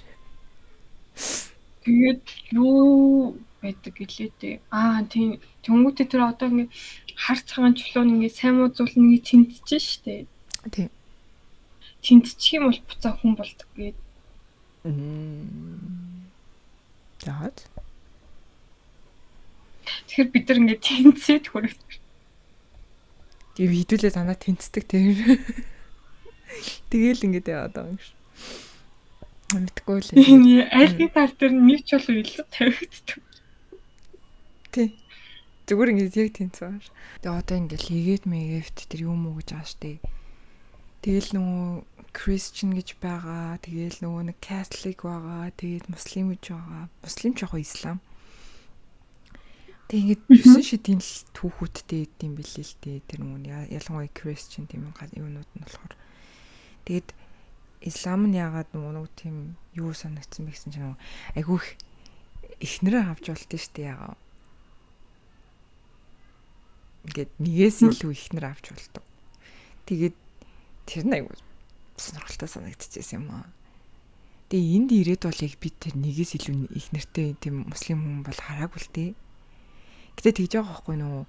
Тэгээд юу байдаг гэлээ дээ. Тийм тэнгуүтээ тэр одоо ингээд хар цагаан чулуун ингээд сайн муу зүйл нэг тэнцэж штэ. Тийм. Тэнцчих юм бол буцаа хүн болдог гээд. Яагаад? Тэгэхээр бид нар ингээд тэнцээд хүрэх. Тийм хідүүлээ танаа тэнцдэг тэр. Тэгээл ингээд яваад байгаа юм шиг. Мэдгүй л. Аль нэг тал дээр нэг ч болов илүү тавигддаг. Тий. Зүгээр ингээд яг тэнцвэр. Тэгээ одоо ингээд хийгээд мэгэвт тэр юм уу гэж байгаа штэ. Тэгэл нөгөө Christian гэж байгаа. Тэгэл нөгөө нэг Catholic байгаа. Тэгээд Муслим гэж байгаа. Муслим ч яг Ислам. Тэгээд 9 шидийн л түүхүүдтэй идэм билээ л дээ. Тэр нөгөө ялангуяа Christian тийм юунууд нь болохоор. Тэгээд Ислам нь яагаад нөгөө тийм юу санагдсан бэ гэсэн чинь айгүй ихнэрээ авч болт нь штэ ягаа. Ингээд нэгээс илүү ихнэр авч болдог. Тэгээд тэр нь айгүй сонирхолтой санагдчихсэн юм аа. Тэгээ энд ирээд бол яг би тэр нэгээс илүү их нэртэй тийм муслим хүн бол хараагүй л дээ. Гэтэ тэгж байгаа байхгүй нөө.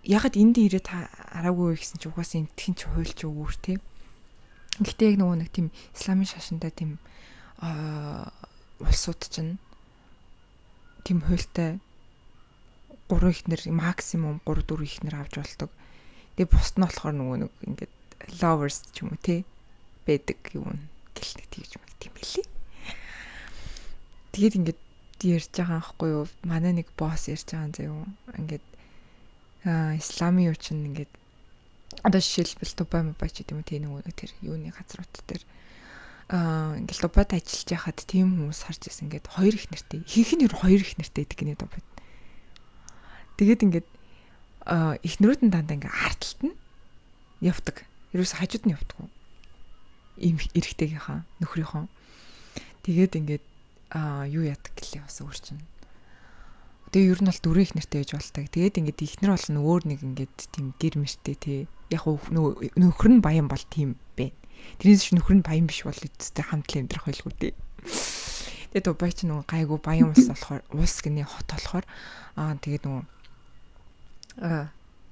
Ягаад энд ирээд хараагүй гэсэн чи угаасаа энтхэн чи хуйлч өгөр те. Гэтэ яг нөгөө нэг тийм исламын шашинтай тийм улсууд чинь тийм хуйлтай 3 ихнэр максимум 3 4 ихнэр авч болдог. Тэгээ бусд нь болохоор нөгөө нэг ингээд lovers ч юм уу те байдаг юм гэлтэй тэгж мэт юм билий. Тэгээд ингээд ярьж байгаа байхгүй юу? Манай нэг босс ярьж байгаа юм заяа. Ингээд исламын юу чинь ингээд одоо жишээлбэл Дубай мобай ч гэдэг юм те нөгөө тэр юуны газрууд дээр ингээд Дубайд ажиллаж байхад тийм хүмүүс харж ирсэн ингээд 2 их нэртэй. Ихэнх нь 2 их нэртэй гэдэг гинэ Дубайд. Тэгээд ингээд ихнэрүүд нь дандаа ингээд арталт нь явдаг. Ерөөс хажууд нь явдаг. Им эрэгтэйгийнхаа нөхрийнхөө. Тэгээд ингээд юу яадаг гэлээ бас өөр чинь. Тэгээ ер нь бол 4 их нэртэй байж болтой. Тэгээд ингээд ихнэр бол өөр нэг ингээд тийм гэр мэртэй те. Яг нөхөр нь баян бол тийм бэ. Тэрнээс ч нөхөр нь баян биш бол үсттэй хамтлан амьдрах байлгүй дээ. Тэгээд Дубай ч нөгөө гайгүй баян улс болохоор улс гинэ хот болохоор тэгээд нөгөө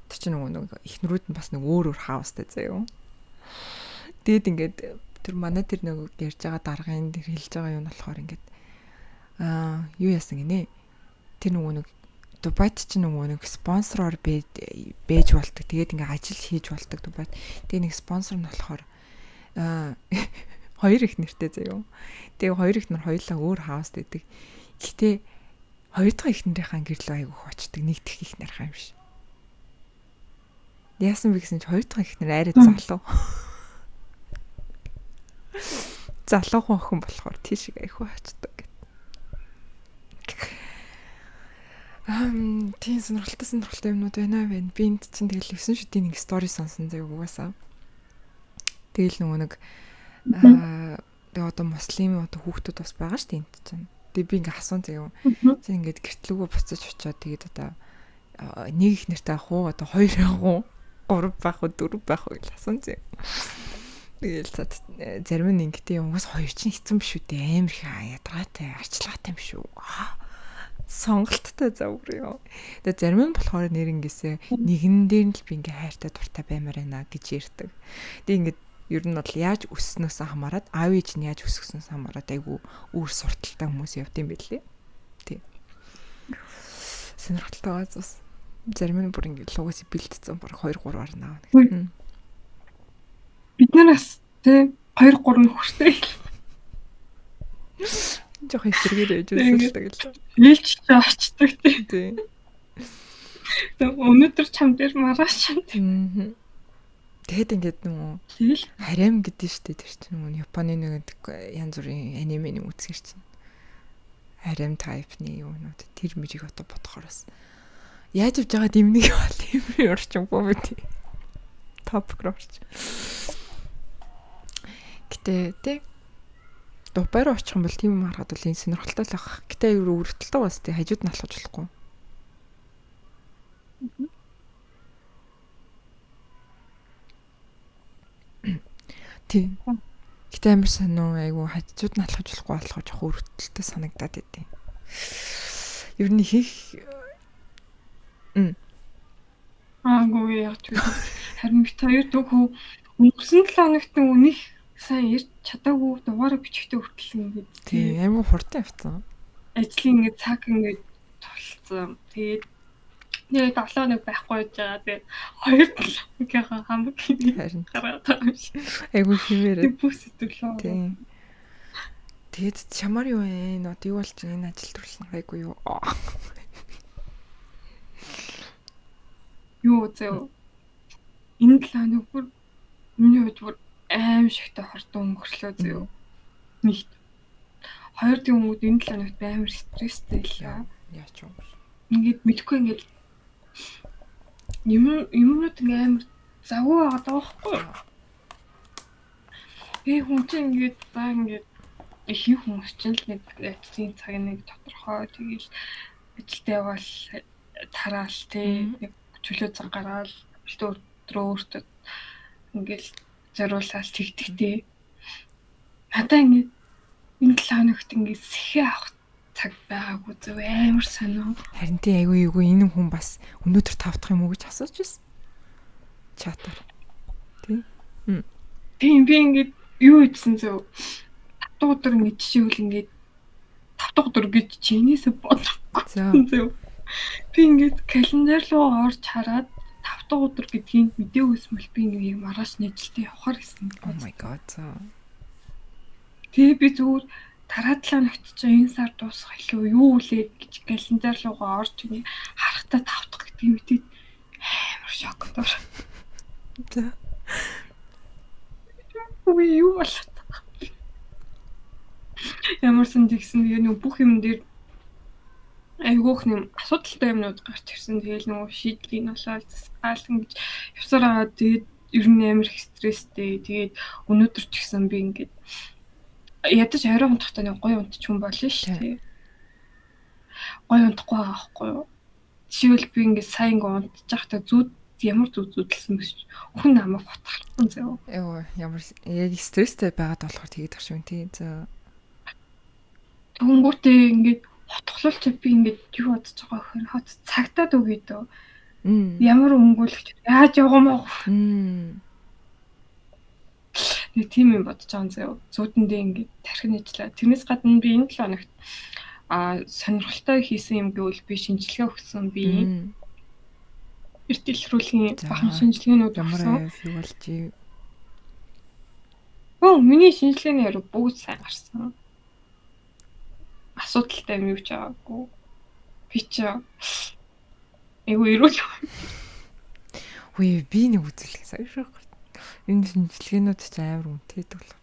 тэр чинь нөгөө ихнэрүүд нь бас нэг өөр хаустай заяа. Тэгээд ингээд тэр манай тэр нөгөө ярьж байгаа даргын тэр хэлж байгаа юм болохоор ингээд юу яасан гинэ. Тэр нөгөө нэг Дубайд ч нөгөө нэг спонсороор бэж болдог. Тэгээд ингээ ажил хийж болдог Дубайд. Тэгээ нэг спонсор нь болохоор 2 их нэртэй заяа. Тэгээ 2 их нар хоёулаа өөр хаус дэдэг. Гэхдээ 2 дахь их нэрийнхаа гэрлөө айгу хочдаг. 1 дахь их нэрхаа юм биш. Яасан бэ гэсэн чи 2 дахь их нэр арай залуу. Залуухан охин болохоор тийшээ айхуу хачдаг. Тийм сонирхолтой юмнууд байна вэ? Би энд чинь тэгэл 9 шидийн нэг стори сонсон заяа угаасаа. Тэгэл нөгөө нэг тэгээ одоо муслим одоо хүүхдүүд бас байгаа шүү дээ энд чинь. Тэгээ би ингээ асуун заяа. Чи ингээд гэртлүүгөө буцаж очиод тэгээд одоо нэг их нэртэй ах уу одоо 2 ах уу 3 байх уу 4 байх уу гэж асуун заяа. Тэгэл зарим нь ингэтэй юм уус 2 чинь хэцүү биш үү дээ. Амар их ядаргаатай арчлагаатай юм шүү. Сонголттой завгүй юу. Тэгээ зарим нь болохоор нэрнгээсээ нэгэн дээр нь л би ингээ хайртай дуртай баймаар байна гэж ярьдаг. Тэгээ ингээд ер нь бол яаж өсснөөс хамаарат аав ээж нь яаж өсгснөөс хамаарат айгу өөр сурталтай хүмүүс явд юм билээ. Тий. Сонирхолтой байгаа зүс. Зарим нь бүр ингээ лугаас бэлдсэн бүр 2 3-аар наваа. Бид нараас тий 2 3 хөртэй. Жохо эсэргээр ээж үзүүлдэг л. Ээлж очдөг тий. Өнөөдөр чам дээр маргааш чам. Тэгэд ингээд нөгөө харим гэдэг нь шүү дээ тэр чинь нөгөө Японы нэг янз бүрийн анимены үзгэр чинь. Харим тайпны юунууд тэр мөрийг одоо бодохоос яаж явж байгаа дэмнийг бол юм орчимгүй мэт. Топ гроч. Гэтэ тий Дубай руу очих юм бол тийм юм харахад бол энэ сонирхолтой л байх. Гэтэ өрөвдөлтөө бас тий хажууд нь алхаж болохгүй. Тийм. Гэтэ амар сонио айгу хажууд нь алхаж болохгүй болохоор жоох өрөвдөлтөө санагдаад байдیں۔ Ер нь хийх аагүй яах вэ? Харин бит хоёр дөхөө өнгөрсөн 7 хоногт үнийг сайн ярьж чадаагүй дугаараа бичихтэй хүртэл ингээд тийм амар хурдан явцсан. Ажлын ингээд цаг ингээд тулцсан. Тэгээд 7 хоног байхгүй байж байгаа. Тэгээд 2 7 хамаг харин гараад байгаа юм шиг. Айгу хэмээрээ. Бүс идэвлээ. Тийм. Тэгэд чамаар юу вэ? Одоо юу болж энэ ажил төрлөн айгу юу? Юу зөө. Энэ 7 хоног бүр миний ингээд бүр аим шигтэй хордон өнгөрлөө зөө. Нэг. Хоёр тийм хүмүүс энэ 7 хоногт амар стресстэй л. Яач юм. Ингээд мэдгүй ингээд юмнууд ингээд амар завгүй байгаа байхгүй. Хүн чинь ингээд за ингээд их хүмүүс чинь л нэг ажлын цаг нэг тодорхой тэгэл ажилдаа явал тараал тий нэг чөлөө цаг гаргаал өдрөө өөртөө ингээд зориулаад тэгдэг тий. Надаа ингээд энэ 7 хоногт ингээд сэхээ авах цаг байгаагүй зөв амар сонио. Харин тий айгүй энэ хүн бас өнөөдөр тавдах юм уу гэж асууж байсан. Чатаар. Тий. Тийм би ингээд юу хийсэн зөв 5 дахь өдөр ингээд жишээл ингээд 5 дахь өдөр гэж чинээсээ бодохгүй зөв. Би ингээд календар руу орж хараад 5 дахь өдөр гэдгийг мэдээгүй юм бол би ингээд маргааш нэжилтэд явахаар гэсэн. Oh my god. Тэгээ би зүгээр дараа 7 хоногт ч энэ сар дуусах илүү юу үлээ гэж календар руугаа орж ингээд харахтаа 5 дахь гэдгийг мэдээд амар шоктой. За. Үгүй юу болоо. Ямарсан тэгсэн тэгээ нэг бүх юм дээр айгүйх юм асуудалтай юмнууд гарч ирсэн. Тэгээл нөгөө шийдлийг болоод засгаалan гэж явсаар байгаа. Тэгээд ер нь амар их стресстэй. Тэгээд өнөөдөр ч гэсэн би ингээд ядаж орой унтахтаа нэг гоё унтчих хүн болно шүү дээ. Гоё унтахгүй байгаа байхгүй юу? Жишээл би ингээд сайн ингээд унтчих захта ямар зүудэлсэн биш. Хүн намайг утгахгүй зөө. Ямар яг стресстэй байгаад болохоор тэгээд тах шүү тий. За. Тэнгүүтээ ингээд утгалуулч би ингээд юу бодож байгаа вэ? Хот цагтаад үгүй дөө. Ямар өнгөлөгч яаж явах юм бэ? Нэг тийм юм бодож байгаа зөө. Зүүдэндээ ингээд тархин ижлээ. Тэрнээс гадна би энэ 7 хоногт сонирхолтой хийсэн юм гэвэл би шинжилгээ өгсөн би. Эртэлрүүлгийн бахан шинжилгээнүүд ямар юу болж юм. Миний шинжилгээний яруу бүгд сайн гарсан. Асуудалтай юм юу ч байгаагүй. Би ч эйгүү ирүүл. Үгүй би нэг үзүүлэх сая. Энэ шинжилгээнүүд ч амар үнэтэй болох.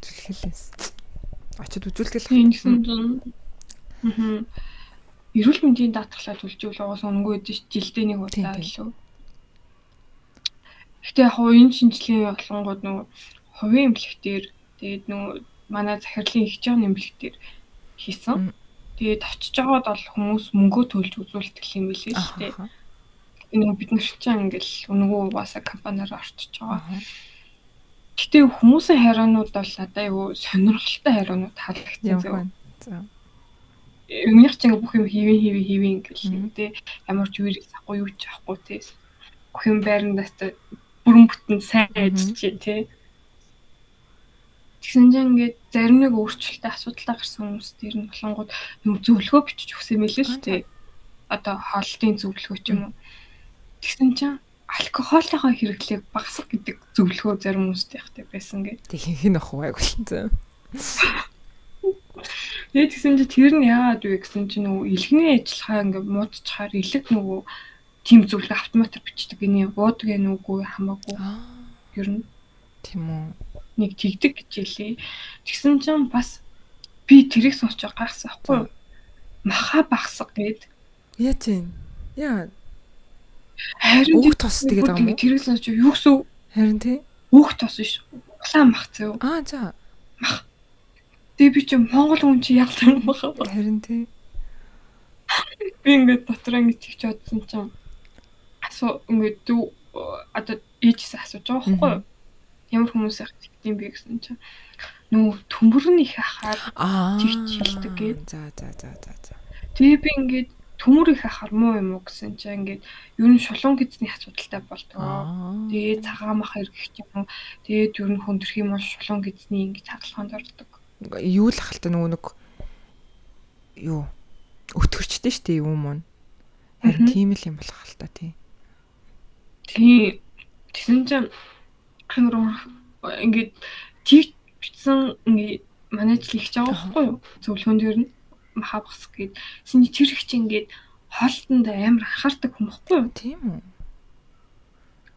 Үзүүлэхээс. Очоод үзүүлгээл. Эрүүл мэндийн даатгалаа төлжүүл угаас үнэгүй гэж жилдээ нэг удаа илүү. Гэтэ яг энэ шинжилгээ болгонгууд нөгөө хувийн эмнэлэгтэр тэгээд нөгөө манай захирлын их жоо эмнэлэгтэр хийсэн. Тэгээд очиж байгаад бол хүмүүс мөнгөө төлж үзүүлдэг юм билээ шүү дээ. Нөгөө бид нар ч ингээл үнэгүй угаасаа компаниар орчиж байгаа. Гэтэ хүмүүсийн хариунууд бол надаа юу сонирхолтой хариунууд хаалгацсан зөө. Өмнөх чинь бүх юм хийвэн гэл тэ ямар ч үерийг авахгүй юу ч авахгүй тэ бүх юм байрандаас бүрэн бүтэн сайн ажиллаж тэ тэгсэн чинь ингээд зарим нэг өөрчлөлттэй асуудалтай гарсан хүмүүс дээр нь болонгууд юм зөвлөгөө бичиж өгсөн мэлээ шүү дээ. Одоо хоолтын зөвлөгөө ч юм уу. Тэгсэн чинь алкогольтойгоо хэрэглээг багасгах гэдэг зөвлөгөө зарим хүмүүстэй ихтэй байсан гэдэг. Тэг хин ах байг болсон. Тэгээд тэгсэн чинь тэр нь яагаад вэ гэсэн чинь нөгөө илгэний ажиллагаа ингээд муудчихаар илэг нөгөө тим зөвлөгөө автоматар бичдэг гинэ уудаг ээ нүггүй хамаагүй. Ер нь тийм үү. Нэг тэгдэг гэж хэлээ. Тэгсэн чинь бас би тэрийг сонсож гайхсан байхгүй юу? Маха багсаг гээд. Яа чинь? Яа. Харин өөх тос тэгээд байгаа юм. Тэрийг сонсож юу гэсэн? Харин тий. Өөх тос биш. Улаан мах зөө. За. Мах. Тэгээ би чи Монгол хүн чи яг тэр мах. Харин тий. Би ингээд дотор ингээд тэгж бодсон чинь ингээд дүү одоо ээжээс асууж байгаа байхгүй юу? Ямар хүмүүс яг тийм бэ гэсэн чинь нөгөө төмөрнийх ахаар тэгж хэлдэг гээд. За. Тэгээ би ингээд төмөр их ахаар муу юм уу гэсэн чинь ингээд ер нь шулуун гэзний асуудалтай болдог. Тэгээ цагаан мах эргэх юм. Тэгээд ер нь хөндрөх юм бол шулуун гэзний ингээд хаалханд ордог. Юу л ахaltaа нөгөө нэг юу өтгөрчтэй штэ юм уу? Харин тийм л юм болох хальтаа тий. Тийм. Тэгсэн чинь ингээд тийч бичсэн ингээд манайжл их жаа байхгүй юу? Зөвлөгөөнд ер нь маха багс гээд синий тэр их чи ингээд хоолтонд амар анхаардаг хүн байхгүй юу? Тийм үү.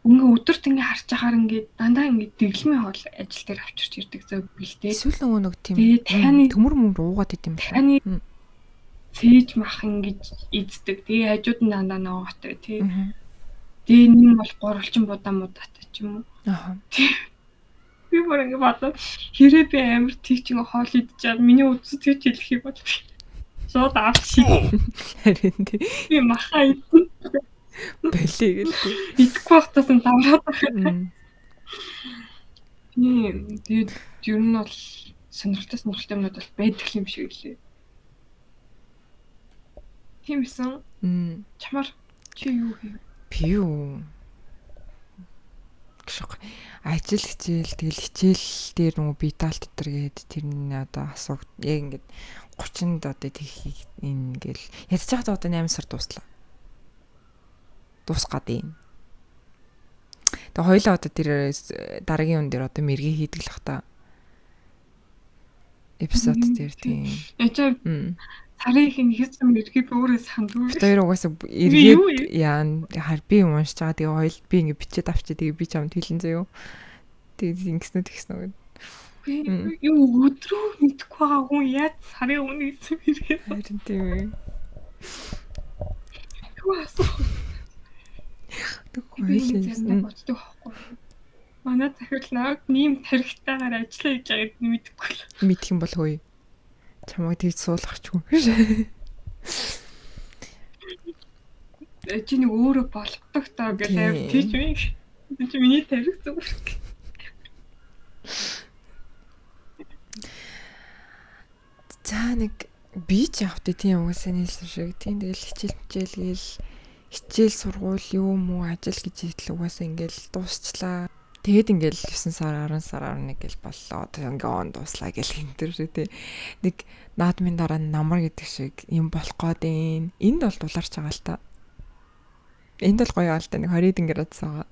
Ингээ өдөрт ингээ харж ахаар ингээ дандаа ингээ дэглэмийн хоол ажил дээр авчирч ирдэг зөв бэлдээ. Эсвэл нөгөө нэг тийм Тэгээд таны төмөр мөмөр уугаад идэм байна. таны цээж мах ингэж эздэг. Тэгээ хажууд нь дандаа ногоотой тий. Тэгээ нэг бол гурвалжин будаа мудаатай ч юм уу. Аа. Би бүр ингээ бодлоо хэрэг би амар тийч ингээ хоол идчихээр миний үзэж хэлэх юм бол шууд авчи. Харин тий. Би махаа идэх. Бэлээ гэлээ. Идэхгүй байхдаас нь давраад байна. Тэгээд ер нь бол сонирхолтой юмнууд бол байдаг юм шиг лээ. Тимсэн. Чамар чи юу хийв? Би юу? Ажил хичээл тэгэл хичээл дээр нөгөө битал дотор гээд тэрний одоо асуух яг ингээд 30-нд одоо тийх ингээл ядчих хаад одоо 8 сар дуслаа. Дуусгаад юм. Тэгээ хоёлаа одоо тэр дараагийн үн дээр одоо мэргээ хийдэг л хата. Эпизод дээр тийм. Ячаа сарын их хэсэг мэргээ би өөрөө сандгүй. Тэр угаасаа эргээд яа хар би уншиж байгаа. Тэгээ хоёул би ингээ бичээд авчи. Тэгээ би чамд хэлэн заяа. Тэгээ ингэснэ тэгснэ. Юу өдрөө мэдхгүй байгаа хүн яаж сарын өмнө хийсэн мэргээ. Харин тийм ээ. Юу асуу. Хоёулаа боддог байхгүй. Манай захирал наваг нэм тарихтайгаар ажиллаа гэж байгааг мэдэхгүй л. Мэдх юм бол хөөе. Чамайг тийж суулгахчгүй. Чи нэг өөрөө болгодог таа гэлээ тийч вэ? Чи миний тарих зүгээр. За нэг би ч явтыг тийм угаасаа нийлсэн шиг. Тийм тэгэл хичээл сургууль юу муу ажил гэж хэлэл угаасаа ингээл дуусчлаа. Тэгээд ингээл 9 сар 10 сар 11 гэл боллоо. Одоо ингээ он дууслаа гэл хинтэр шүү дээ. Нэг наадмын дараа намар гэдэг шиг юм болох гээд энд бол дулаарч байгаа л та. Энд бол гоё аалта нэг 20 градус байгаа.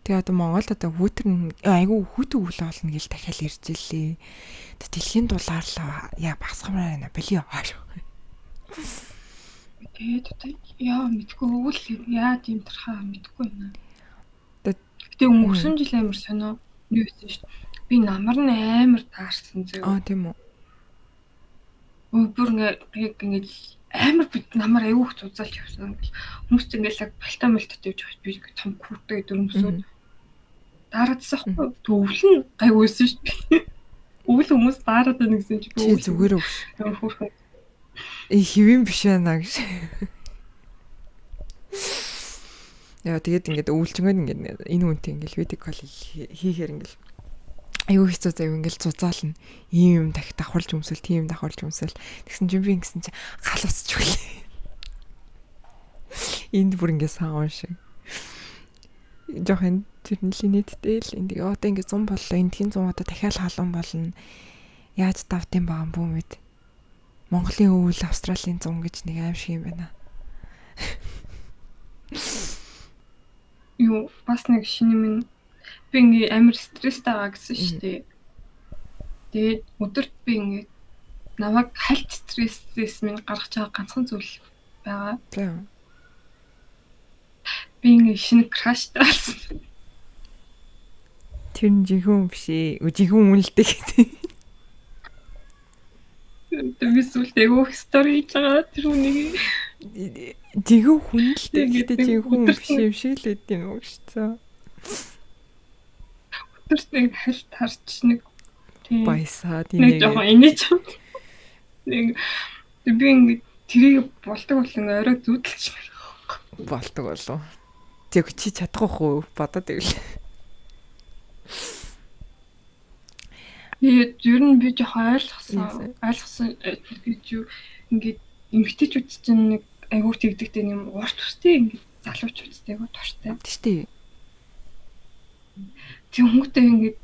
Тэгээ одоо Монголд одоо хүүтэр айгүй хүүтэг өглөө болно гэл дахиад ирж илээ. Дэлхийн дулаарлаа яа басгамаар байна бэлий яаш. Тэгээд одоо яа мэдгүй өвөл яаж юм тархаа мэдгүй байна. Тэгээ өнгөрсөн жил амар сонио юу байсан шүү дээ. Би намар нь амар таарсан зөө. Тийм үү. Бүр ингээд амар бит намар аюух зузаалж явсан. Хүмүүс ингээл балтаа мэлтэт явж байгаа би том хүрдэг дөрмсөө. Дараадсан хгүй. Өвөл нь гайгүйсэн шүү дээ. Өвөл хүмүүс дараад байна гэсэн чи би зүгээр өгш. Хэвэн биш байна гэж. Яа тэгээд ингээд өвлжмээр ингээд энэ үнтэй ингээд видео кол хийхээр ингээд аюу хэцүү зав ингээд зузаална. Ийм юм давхарлж өмсөл, тийм давхарлж өмсөл. Тэгсэн чинь би ингэсэн чи гал уцч үлээ. Энд бүр ингээд саан шиг. Жохон тэрнлийн нийтдээ л энэ одоо ингээд 100 боллоо. Эндхийн 100 одоо дахиад халуун болно. Яаж давтын байгаа юм бүү мэд. Монголын өвөл Австралийн 100 гэж нэг аим шиг юм байна. Юу бас нэг шинэ минь би ингээ амар стресстэй байгаа гэсэн шүү дээ. Тэгээд өдөрт би ингээ намайг хальт стрессээс минь гаргаж байгаа ганцхан зүйл байгаа. Тийм. Би ингээ шинэ краштай болсон. Тэр нь жихэн биш ээ. Жихэн үнэлдэг гэдэг. Би сүлдээ өөх стори хийж байгаа тэр үнийг жихэн хүнэлдэг гэдэг жихэн биш юм шиг л байд юм уу шүү. Өдөрт нэг хальт харч нэг тийм баясаад нэг жоохон инээж нэг би ингээ тэрийг болдог болон орой зүудлэж болдог болов. Тэг чи чадахгүй хөө бодоод ивэл. Ер нь би жоохон ойлгосон гэж юу ингээд эмгтээчүүд чинь нэг айгуур тэгдэгтэй юм урт устэй ингээд залуучуудтай айгуу туртай. Тийштэй. Тэг хүмүүстээ ингээд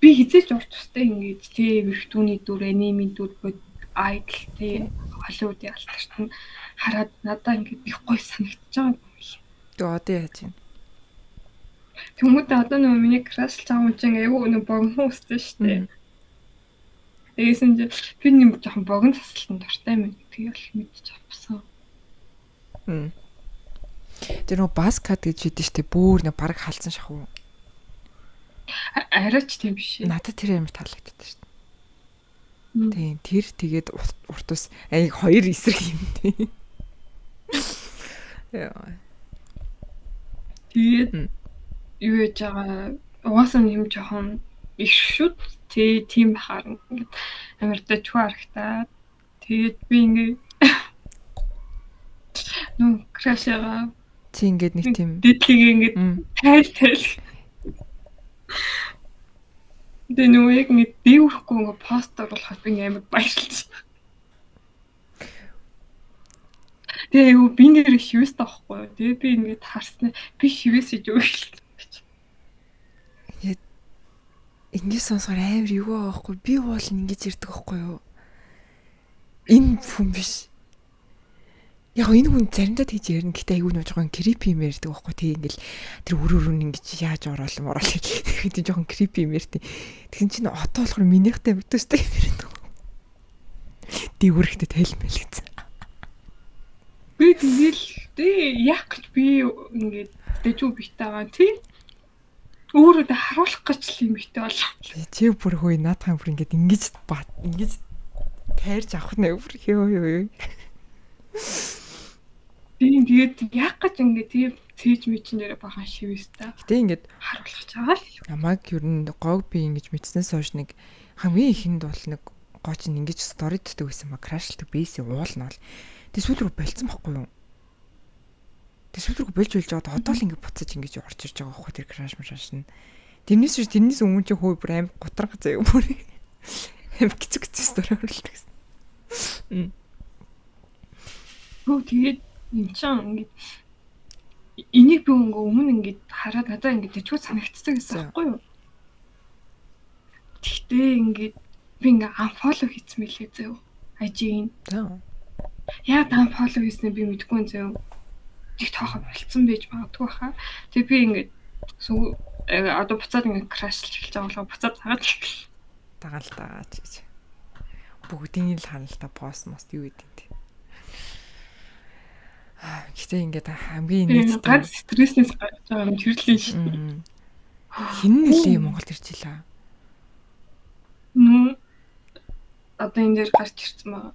би хизээч урт устай ингээд тий виртүүний дүр, анимийн дүр бод айдл тий Холливуудын алтарт нь хараад надаа ингээд их гоё санагдаж байгаа юм шиг. Тэг одоо яаж юм? Хүмүүстээ одоо нөгөө миний краш чам чинь айгуу нэг богино устай шүү дээ. Тэгсэн чинь би нэг жоохон богино тасалтанд дуртай юм гэдгийг бол мэдчих авсан. Тэр нөгөө баскад гэж хэлдэг штэ бүр нэг баг халдсан шахуу. Арайч тийм биш. Надад тэр амар таалагддаг штэ. Тийм тэр тэгээд урт ус хоёр эсрэг юм тий. Яа. Тэгээд юу яж байгаа угаасаа юм жоохон их шүүд тийм бахаар ингээд амар дэжгүй харагтаа. Тэгээд би ингээд нөө крашгаа Чи ингээд нэг тийм дэдлийг ингээд тайл. Тэгээ нөгөө яг ингээд дэврэхгүй ингээд пост оруулахад би амар баярлаж. Тэгээ юу би нэр шивээс таахгүй. Тэгээ би ингээд харснаа би шивээс иж өгөл. Ингээд сонсохоор амар юу аахгүй. Би бол ингэж ирдэг байхгүй юу? Энэ хүн биш. Яг энэ хүн заримдаа тийж ярина. Гэтэ айгүй нөө жоохон creepy юм ярьдаг байхгүй. Тэг ингээл тэр өрөөрөө ингэж яаж ороолоо. Тэг жоохон creepy юм ярьдаг. Тэгсэн чинь отоо болохоор минийхтэй битүүстэй юм ярьдаг. Дэврэхтэй тайлмал гэсэн. Би тэгэл яг гэж би ингээд дэжүү битээгаа тий. Өөрөөдөө харуулах гэж л юм битээ болоо. Чи бүр хөөе наадхан бүр ингэж ингэж тайрж авах нэ бүр хөө. Тэгээд яг гэж ингээд тийм цээж мэчин дээр бахан шивэстэй. Гэтэ ингээд харуулах чагаал. Намайг ер нь гог би ингэж мэдснээс хойш нэг хамгийн ихэнд бол нэг гооч нь ингэж стори дтдэг байсан ба крашлдаг бейсээ уулна бол. Тэг сүүл рүү болцсон байхгүй юу? Тэг сүүл рүү болж байгаа одоо л ингэ буцаж ингэж орж ирж байгаа байхгүй тэр краш машин. Тэрнээс өмнө чи хөөе бүр аим гутрах заяа бүр. Аим гिचг стори оруулдаг гэсэн. Хөө тэгээд энэ ч ингээд энийг би өмнө ингээд хараад надаа ингээд дэжгүй санагдчихсан гэсэн байхгүй юу? Тэгтээ ингээд би ингээд unfollow хийсэн мэлээ заяа. IG-ийн. Яг unfollow хийснээ би мэдэхгүй заяа. Их тоохоо болцсон байж магадгүй хаа. Тэгээ би ингээд одоо буцаад ингээд крашлж эхэлж байгаа болоо буцаад дагаалтаа гэж. Бүгдийн л ханалта пост мост юу гэдэг юм. Гэтэ ингээд хамгийн нийт гад стresснээс гарч байгаа юм тэрлээ шүү дээ. Хин нэлээ Монголд ирж илаа. Одоо энэ дээр гарч ирсэн байгаа.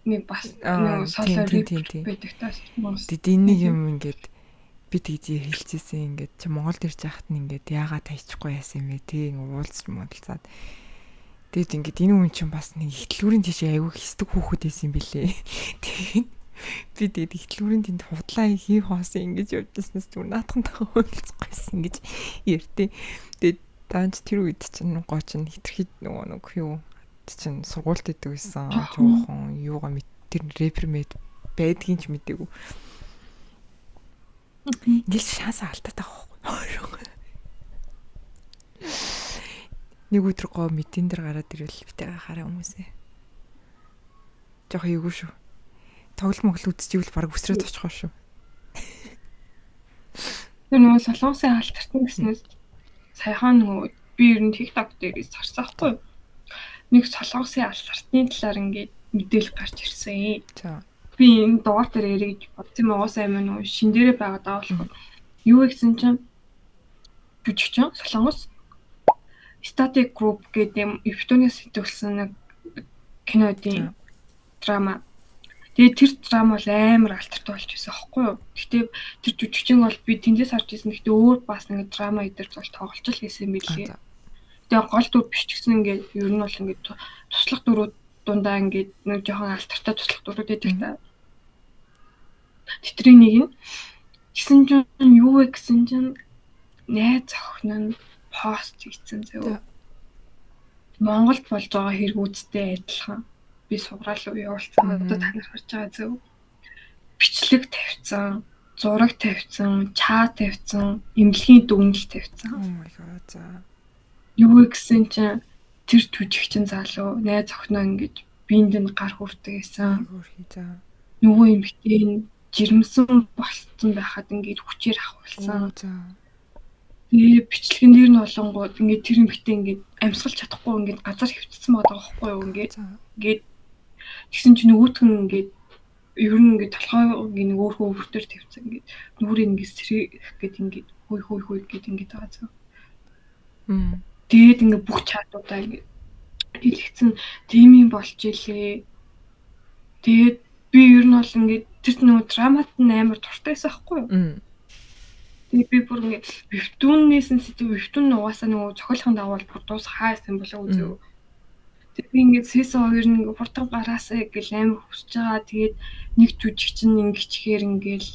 Нэг бас нэг солиор байдаг таас Монгол. Энийг юм ингээд би тэгж хэлчихсэн ингээд чи Монголд ирж байхад нь ингээд яагаад тайчихгүй яасан юм бэ тий уулзч модалцаад. Тэгэд ингээд энэ хүн чинь бас нэг ихтлүүрийн тийш аягүй хэсдэг хүүхэд байсан юм билээ. Тэгээд би тэгэд ихтлүүрийн тэнд худлаа хийх хоосон ингэж явжснаас зүгээр наадхан тахаа уулзахгүйсэн гэж ярьтээ. Тэгээд таанч тэр үед чинь гооч нь хитрхий нөгөө юу чинь сургуульд идэв байсан. Жоохон юугаа тэр рэпер байдгийн ч мэдээгүй. Ингээл шанс алдаад байгаа байхгүй. Нэг өдөр гоо мэдэн дээр гараад ирвэл битээ хараа хүмүүсээ. Жохоо эйгүү шүү. Тоглол моглол үзчихвэл баг өсрөөд очихоо шүү. Тэр нөгөө солонгосын алтартан гэснээс саяхан нөгөө би ер нь TikTok дээрээс харсан байхгүй юу? Нэг солонгосын алтартны талаар ингээд мэдээлэл гарч ирсэн. За. Би энэ дугаар дээр ярих гэж бодсон юм уусаа юм нөгөө шин дээрээ байгаа даа болох. Юу гэсэн чинь жүжигчин солонгос Static Group гэдэг юм Эвтонээс сэтгүүлсэн нэг кинодын драма. Тэгээ тэр драма бол амар алтарт болж байсан аахгүй юу. Гэхдээ тэр жүжигчин бол би тэндээс харж ирсэн. Гэхдээ өөр бас нэг драма эдэр бол тоглож л хийсэн юм билээ. Тэгээ гол дүр биш ч гэсэн ингээд ер нь бол ингээд туслах дүрүүд дундаа ингээд нэг жоохон алтартай туслах дүрүүд байдаг та. Тэтрийн нэг нь гэсэн чинь юу вэ гэсэн чинь найз охин нь пост хийсэн зөө. Монголд болж байгаа хэрэгүүдтэй адилхан. Би сугаал руу явуулсан. Одоо та нар харж байгаа зөө. Бичлэг тавьсан, зураг тавьсан, чат тавьсан, эмнэлгийн дүгнэлт тавьсан. Oh my god. За. Юу гэсэн чинь тэр жүжигчин залуу найз охиноо ингэж биэнд нь гар хүрдэг гэсэн. Нөгөө юм битэн жирэмсэн болцсон байхад ингэж хүчээр ахуулсан. Тэгээ бичлэгэн дээр нь болонгууд ингээд тэр юм битэн ингээд амьсгалж чадахгүй ингээд газар хөвтсөн байгаа байхгүй юу ингээд тэгсэн чинь нөгөөтгөн ингээд ер нь ингээд толгойг нэг өөрөө өвөртөр тавьсан ингээд нүрийг ингээд сэрэх гээд ингээд хүй гээд ингээд байгаа зү. Тэгээд ингээд бүх чатуудаа ингээд хэлэгцэн тийм юм болж илээ. Тэгээд би ер нь бол ингээд тэр нөгөө драмат нь амар дуртайсан байхгүй юу? Тэгээд би бүр ингээд вебтүүнээс нь вебтүүн угаасаа нөгөө зохиолын дагуу бүр дуус хаасан болоо үзэв. Тэгээд би ингээд season 2 нэг хурдан гараасаа гэл амар хүсэж байгаа. Тэгээд нэг жүжиг чинь ингэчгээр ингээл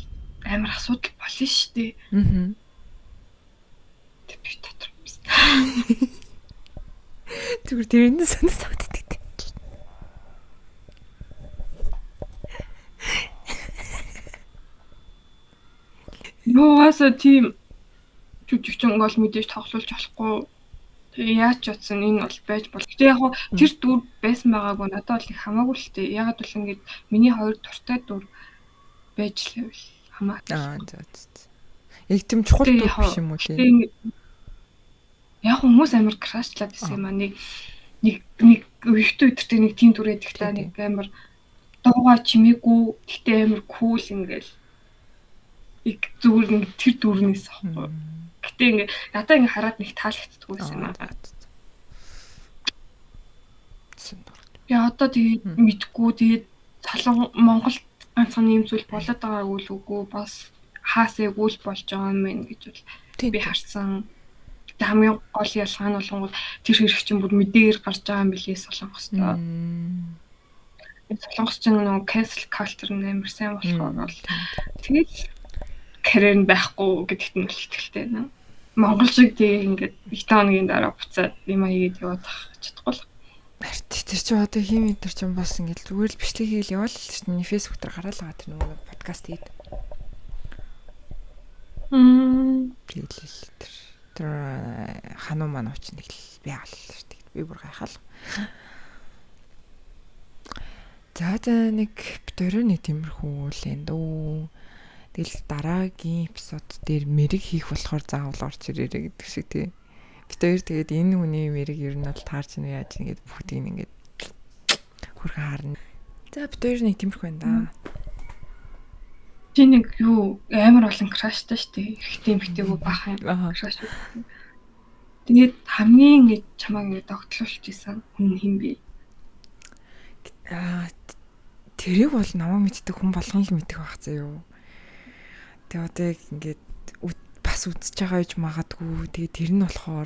амар асуудал болно шүү дээ. Тэг би дотор биз. Зүгээр тэрний санаа савддаг. Нугасаа тийм жүжигчин гол мэдээж тоглуулж болохгүй. Тэгээ яаж ч утсан энэ бол байж бол. Гэтэ яг тэр дүр байсан байгаагүй надад бол их хамаагүй л дээ. Ягаад бол ингээд миний хоёр дуртай дүр байж л хамаатай. Яг тийм чухал дүр биш юм уу тийм. Яг хүмүүс амар крашлаад байсан юм аа. Нэг вихтэй өдөртэй нэг тийм дүр эдэх та нэг амар дуугаа чимээгүй гэтээ амар кул ингээл их зүгээр нэг тэр дүрнээс аахгүй. Гэтэ ингээ надаа ингээ хараад нэг таалагддаг байсан юм аа. Яа одоо тэгээд мэдгүй тэгээд залан Монголд ганцхан юм зүйл болоод байгаагүй л үгүй бас хаасаагүй л болж байгаа юм байна гэж бол би харсан. Гэтэ хамгийн гол ялгаа нь болгонгод тэр хэрэг чинь бүр мэдээгээр гарч байгаа юм билээ Солонгост. Солонгос ч нэг cancel culture нэмэр сайн болохоор бол тэгээд карьер байхгүй гэдэгт нь л итгэлтэй байна. Монгол шиг тийм ингээд их тооны дараа буцаад юм хийгээд яваад чадахгүй л. Тэр чинь одоо хим энэ чинь бас ингээд зүгээр л бичлэг хийгээл яваал л чинь миний фэйсбүүк дээр гараал байгаа тэр нөгөө подкаст хийд. Тэр хануу маань очно тэгэл би хааллаа шүү дээ. Би бүр гайхал. За нэг битүүрээ нэг тиймэрхүү л энэ дөө. Тэгэл дараагийн эпизод дээр мэрэг хийх болохоор заавал орч ирээрэй гэдэг шиг тий. Бид хоёр тэгээд энэ хүний мэрэг ер нь бол таарч нь яаж ингэж бүгдийг ингэж хөрхөн харна. За бид хоёр нэг тиймэрхүү байна да. Чи нэг юу амар олон краштай штэ. Ихтэй эмхтэйгөө баах юм. Краш. Тэгээд хамгийн ингэж чамааг ингэ догтлуулж исэн хүн хин бэ? Тэрийг бол намайг мэддэг хүн болгон л мэддэг байх заяа. Тэгээ одоо яг ингээд бас үзэж байгаа гэж магадгүй. Тэгээ тэр нь болохоор